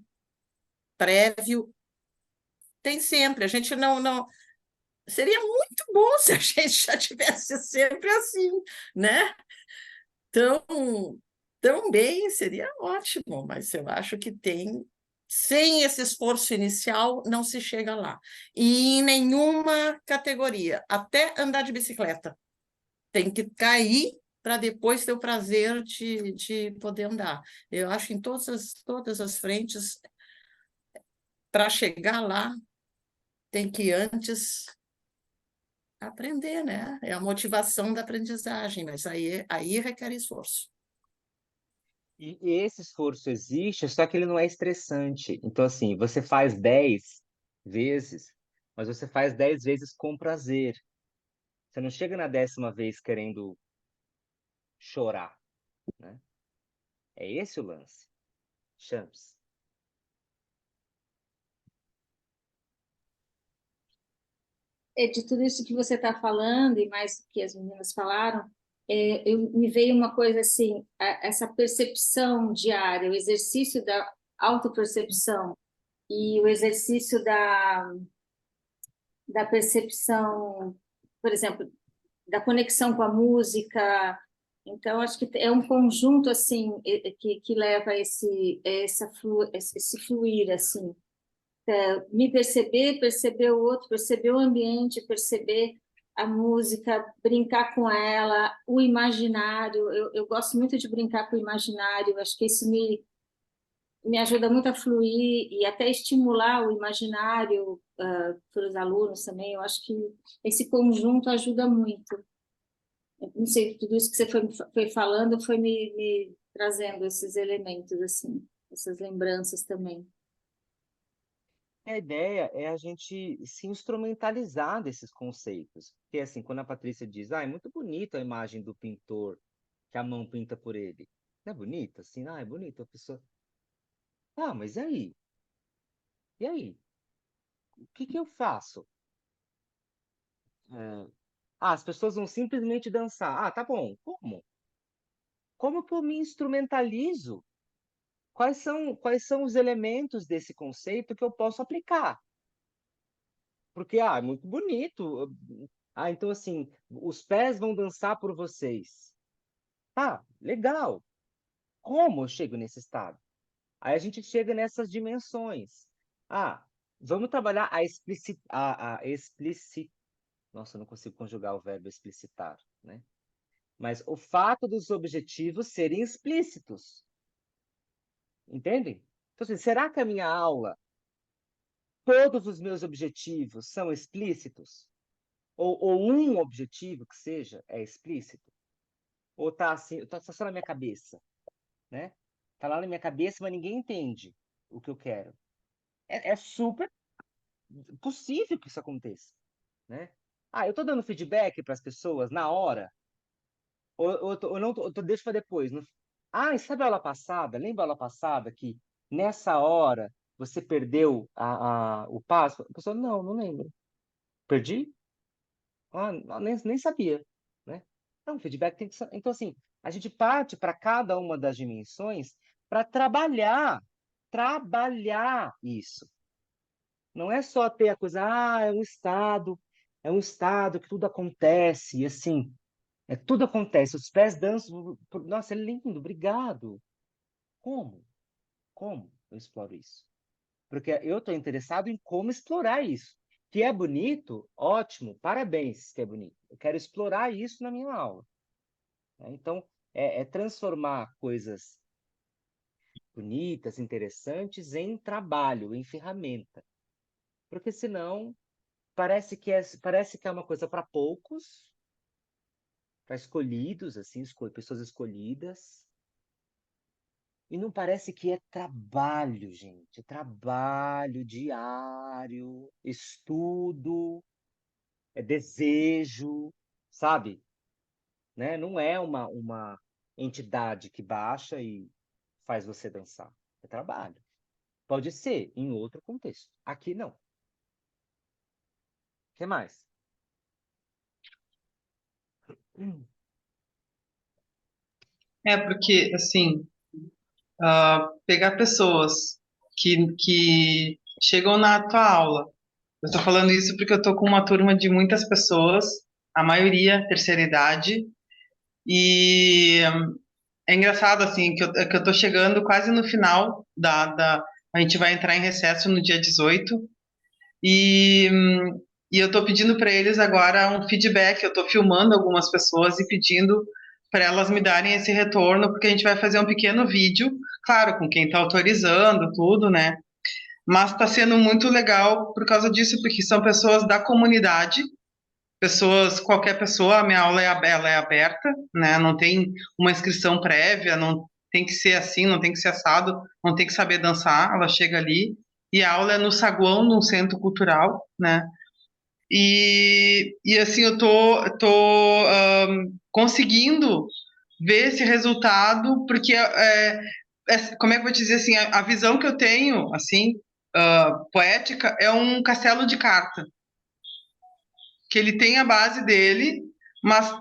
H: prévio tem sempre. A gente não. Seria muito bom se a gente já tivesse sempre assim, né? Tão, tão bem, seria ótimo, mas eu acho que tem. Sem esse esforço inicial, não se chega lá. E em nenhuma categoria, até andar de bicicleta. Tem que cair para depois ter o prazer de poder andar. Eu acho que em todas as frentes, para chegar lá, tem que antes aprender, né? É a motivação da aprendizagem, mas aí requer esforço.
A: E esse esforço existe, só que ele não é estressante. Então, assim, você faz 10 vezes, mas você faz 10 vezes com prazer. Você não chega na 10ª vez querendo chorar, né? É esse o lance. Champs.
E: De tudo isso que você está falando, e mais do que as meninas falaram, me veio uma coisa assim, essa percepção diária, o exercício da autopercepção e o exercício da percepção, por exemplo, da conexão com a música. Então, acho que é um conjunto assim que leva a esse fluir assim. Me perceber, perceber o outro, perceber o ambiente, perceber a música, brincar com ela, o imaginário. Eu gosto muito de brincar com o imaginário, acho que isso me ajuda muito a fluir e até estimular o imaginário para os alunos também. Eu acho que esse conjunto ajuda muito. Eu não sei, tudo isso que você foi falando foi me trazendo esses elementos, assim, essas lembranças também.
A: A ideia é a gente se instrumentalizar desses conceitos. Porque, assim, quando a Patrícia diz, é muito bonita a imagem do pintor que a mão pinta por ele. Não é bonita? Assim, é bonito. A pessoa... Ah, mas e aí? E aí? O que que eu faço? É, as pessoas vão simplesmente dançar. Ah, tá bom. Como? Como que eu me instrumentalizo? Quais são os elementos desse conceito que eu posso aplicar? Porque, é muito bonito. Ah, então assim, os pés vão dançar por vocês. Tá, legal. Como eu chego nesse estado? Aí a gente chega nessas dimensões. Ah, vamos trabalhar Nossa, eu não consigo conjugar o verbo explicitar, né? Mas o fato dos objetivos serem explícitos, entendem? Então, assim, será que a minha aula, todos os meus objetivos são explícitos? Ou um objetivo que seja é explícito? Ou tá assim, tá só na minha cabeça, né? Tá lá na minha cabeça, mas ninguém entende o que eu quero. É super possível que isso aconteça, né? Ah, eu tô dando feedback para as pessoas na hora, ou não, deixa para depois. Ah, e sabe a aula passada? Lembra a aula passada que nessa hora você perdeu o passo? A pessoa, não, não lembro. Perdi? Ah, não, nem sabia, né? Então, feedback tem que ser. Então, assim, a gente parte para cada uma das dimensões para trabalhar isso. Não é só ter a coisa, é um estado que tudo acontece, e assim, tudo acontece, os pés dançam, nossa, é lindo, obrigado. Como? Como eu exploro isso? Porque eu estou interessado em como explorar isso. Que é bonito, ótimo, parabéns, que é bonito. Eu quero explorar isso na minha aula, né? Então, é transformar coisas bonitas, interessantes em trabalho, em ferramenta. Porque senão parece que é uma coisa para poucos, para escolhidos, assim, pessoas escolhidas. E não parece que é trabalho, gente. É trabalho diário, estudo, é desejo, sabe? Né? Não é uma entidade que baixa e faz você dançar. É trabalho. Pode ser em outro contexto. Aqui não. O que mais?
I: É porque, assim, pegar pessoas que chegam na tua aula. Eu estou falando isso porque eu estou com uma turma de muitas pessoas, a maioria terceira idade, e é engraçado, assim, que eu estou chegando quase no final a gente vai entrar em recesso no dia 18, e, e eu estou pedindo para eles agora um feedback, eu estou filmando algumas pessoas e pedindo para elas me darem esse retorno, porque a gente vai fazer um pequeno vídeo, claro, com quem está autorizando, tudo, né? Mas está sendo muito legal por causa disso, porque são pessoas da comunidade, qualquer pessoa, a minha aula ela é aberta, né? Não tem uma inscrição prévia, não tem que ser assim, não tem que ser assado, não tem que saber dançar, ela chega ali e a aula é no saguão, num centro cultural, né? E assim, eu tô conseguindo ver esse resultado, porque como é que eu vou te dizer assim, a visão que eu tenho, assim, poética, é um castelo de carta, que ele tem a base dele, mas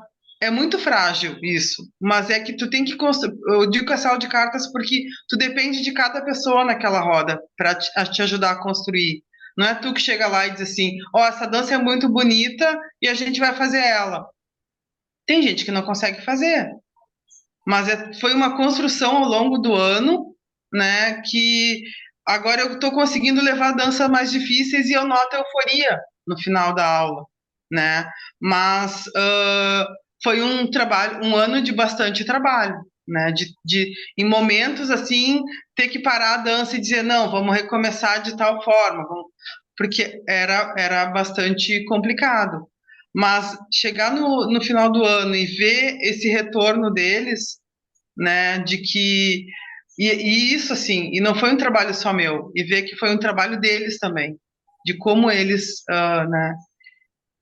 I: é muito frágil isso. Mas é que tu tem que construir. Eu digo castelo de cartas porque tu depende de cada pessoa naquela roda para te ajudar a construir. Não é tu que chega lá e diz assim: ó, essa dança é muito bonita e a gente vai fazer ela. Tem gente que não consegue fazer, mas foi uma construção ao longo do ano, né? Que agora eu estou conseguindo levar danças mais difíceis e eu noto euforia no final da aula, né? Mas foi um trabalho, um ano de bastante trabalho, né? Em momentos assim ter que parar a dança e dizer não, vamos recomeçar de tal forma, porque era bastante complicado. Mas chegar no final do ano e ver esse retorno deles, né, de que e isso assim, e não foi um trabalho só meu, e ver que foi um trabalho deles também, de como eles, né,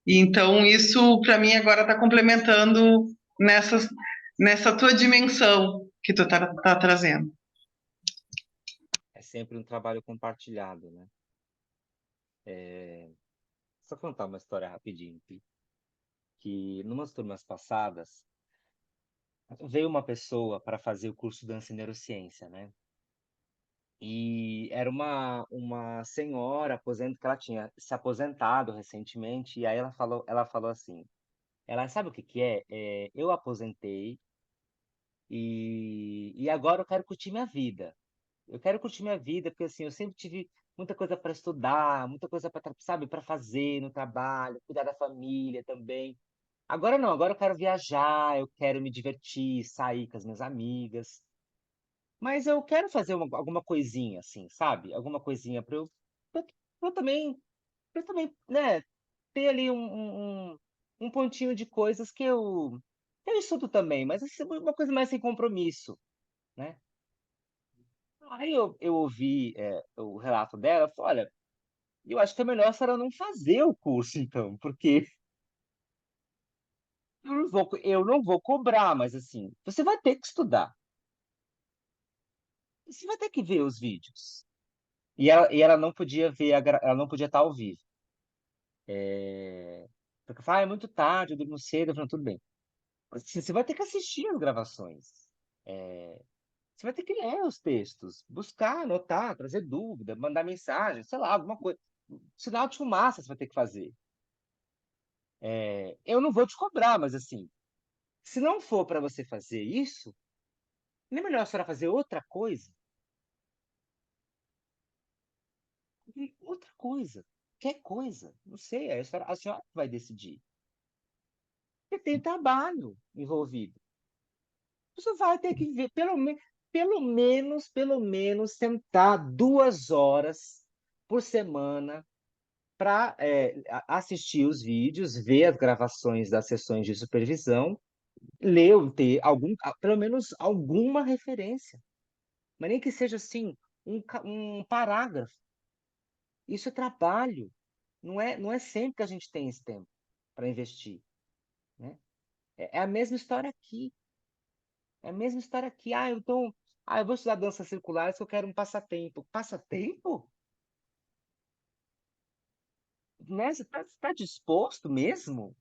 I: e então isso para mim agora está complementando nessa tua dimensão que tu tá trazendo.
A: sempre um trabalho compartilhado, né? Só contar uma história rapidinho aqui, que numas turmas passadas veio uma pessoa para fazer o curso Dança e Neurociência, né? E era uma senhora que ela tinha se aposentado recentemente, e aí ela falou assim, ela sabe o que que é? Eu aposentei e agora eu quero curtir minha vida. Eu quero curtir minha vida, porque assim, eu sempre tive muita coisa para estudar, muita coisa para, sabe, para fazer no trabalho, cuidar da família também. Agora não, agora eu quero viajar, eu quero me divertir, sair com as minhas amigas. Mas eu quero fazer alguma coisinha, assim, sabe? Alguma coisinha pra eu também, pra eu também, né, ter ali um pontinho de coisas que eu estudo também, mas assim, uma coisa mais sem compromisso, né? Aí eu ouvi o relato dela, eu falei, olha, eu acho que é melhor a senhora não fazer o curso, então, porque eu não vou cobrar, mas assim, você vai ter que estudar, você vai ter que ver os vídeos. E ela não podia ela não podia estar ao vivo. Porque fala, é muito tarde, eu durmo cedo, eu falei, tudo bem. Mas, assim, você vai ter que assistir as gravações. Você vai ter que ler os textos, buscar, anotar, trazer dúvida, mandar mensagem, sei lá, alguma coisa. Sinal de fumaça você vai ter que fazer. Eu não vou te cobrar, mas assim, se não for para você fazer isso, não é melhor a senhora fazer outra coisa? Outra coisa. Qualquer coisa. Não sei, a senhora que vai decidir. Porque tem trabalho envolvido. Você vai ter que ver, pelo menos, tentar 2 horas por semana para assistir os vídeos, ver as gravações das sessões de supervisão, ler, ter pelo menos alguma referência. Mas nem que seja assim, um parágrafo. Isso é trabalho. Não é sempre que a gente tem esse tempo para investir, né? É a mesma história aqui. É a mesma história aqui. Então, eu vou estudar dança circular, se eu quero um passatempo. Passatempo? Né? Você está disposto mesmo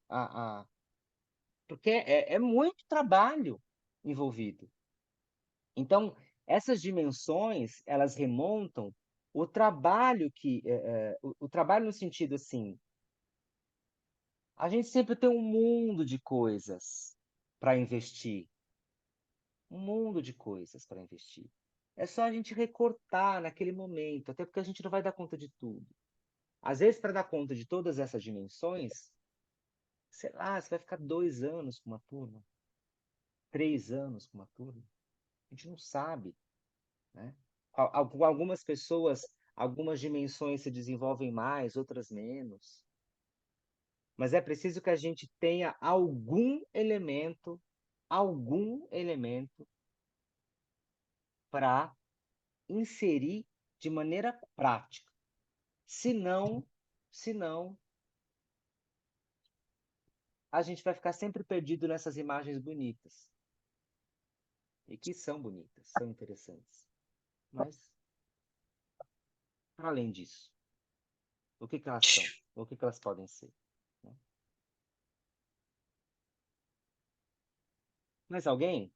A: porque é muito trabalho envolvido. Então, essas dimensões, elas remontam o trabalho o trabalho no sentido assim, a gente sempre tem um mundo de coisas para investir. Um mundo de coisas para investir. É só a gente recortar naquele momento, até porque a gente não vai dar conta de tudo. Às vezes, para dar conta de todas essas dimensões, sei lá, você vai ficar 2 anos com uma turma, 3 anos com uma turma. A gente não sabe, né? Algumas pessoas, algumas dimensões se desenvolvem mais, outras menos. Mas é preciso que a gente tenha algum elemento para inserir de maneira prática. Se não, a gente vai ficar sempre perdido nessas imagens bonitas. E que são bonitas, são interessantes. Mas, para além disso, o que que elas são? O que que elas podem ser? Né? Mais alguém?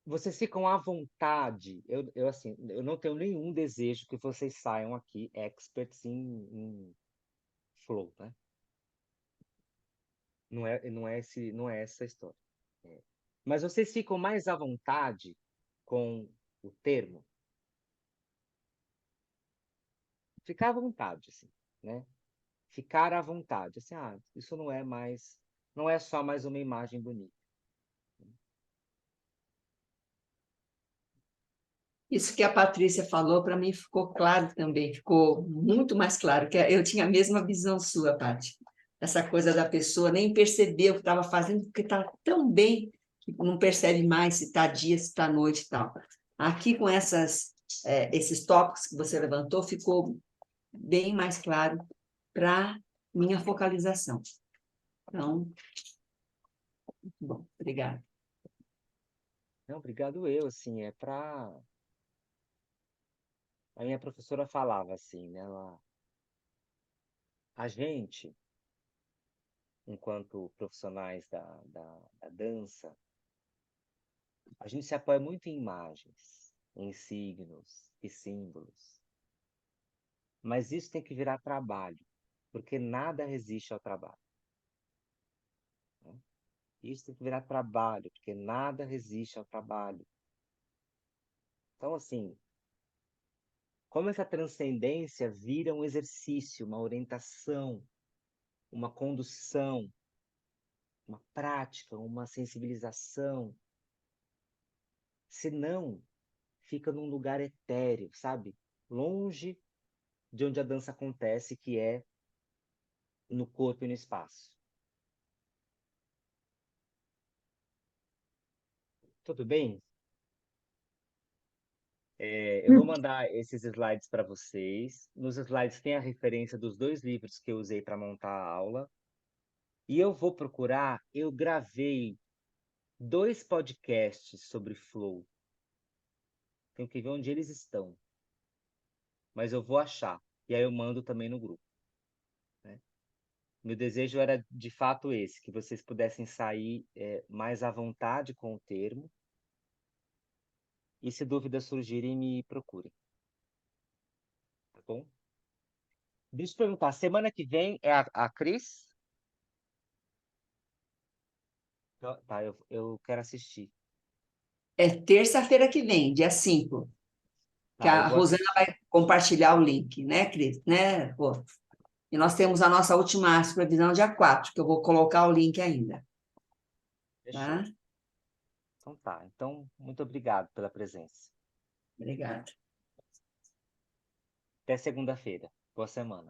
A: Vocês ficam à vontade. Assim, eu não tenho nenhum desejo que vocês saiam aqui experts em flow, né? Não é essa a história. É. Mas vocês ficam mais à vontade com o termo? Ficar à vontade, assim, né? Ficar à vontade. Assim, isso não é só mais uma imagem bonita.
J: Isso que a Patrícia falou, para mim ficou claro também, ficou muito mais claro, que eu tinha a mesma visão sua, Paty. Essa coisa da pessoa nem perceber o que estava fazendo, porque estava tão bem que não percebe mais se está dia, se está noite e tal. Aqui, com esses tópicos que você levantou, ficou bem mais claro para minha focalização. Então, muito bom, obrigada.
A: Não, obrigado eu, assim, é para... A minha professora falava assim, né? A gente, enquanto profissionais da dança, a gente se apoia muito em imagens, em signos e símbolos. Mas isso tem que virar trabalho, porque nada resiste ao trabalho, né? Isso tem que virar trabalho, porque nada resiste ao trabalho. Então, assim, como essa transcendência vira um exercício, uma orientação, uma condução, uma prática, uma sensibilização, senão fica num lugar etéreo, sabe? Longe de onde a dança acontece, que é no corpo e no espaço. Tudo bem? Eu vou mandar esses slides para vocês. Nos slides tem a referência dos 2 livros que eu usei para montar a aula. E eu vou procurar, eu gravei 2 podcasts sobre flow. Tenho que ver onde eles estão. Mas eu vou achar. E aí eu mando também no grupo, né? Meu desejo era, de fato, esse, que vocês pudessem sair mais à vontade com o termo. E se dúvidas surgirem, me procurem, tá bom? Deixa eu perguntar, semana que vem é a Cris? Tá, eu quero assistir.
J: É terça-feira que vem, dia 5, que
A: Tá, eu
J: a
A: vou
J: Rosana
A: assistir.
J: vai compartilhar o link, né, Cris? Né, Rô? E nós temos a nossa última supervisão dia 4, que eu vou colocar o link ainda,
A: Fechou.
J: tá?
A: Então tá. Então, muito obrigado pela presença.
J: Obrigada.
A: Até segunda-feira. Boa semana.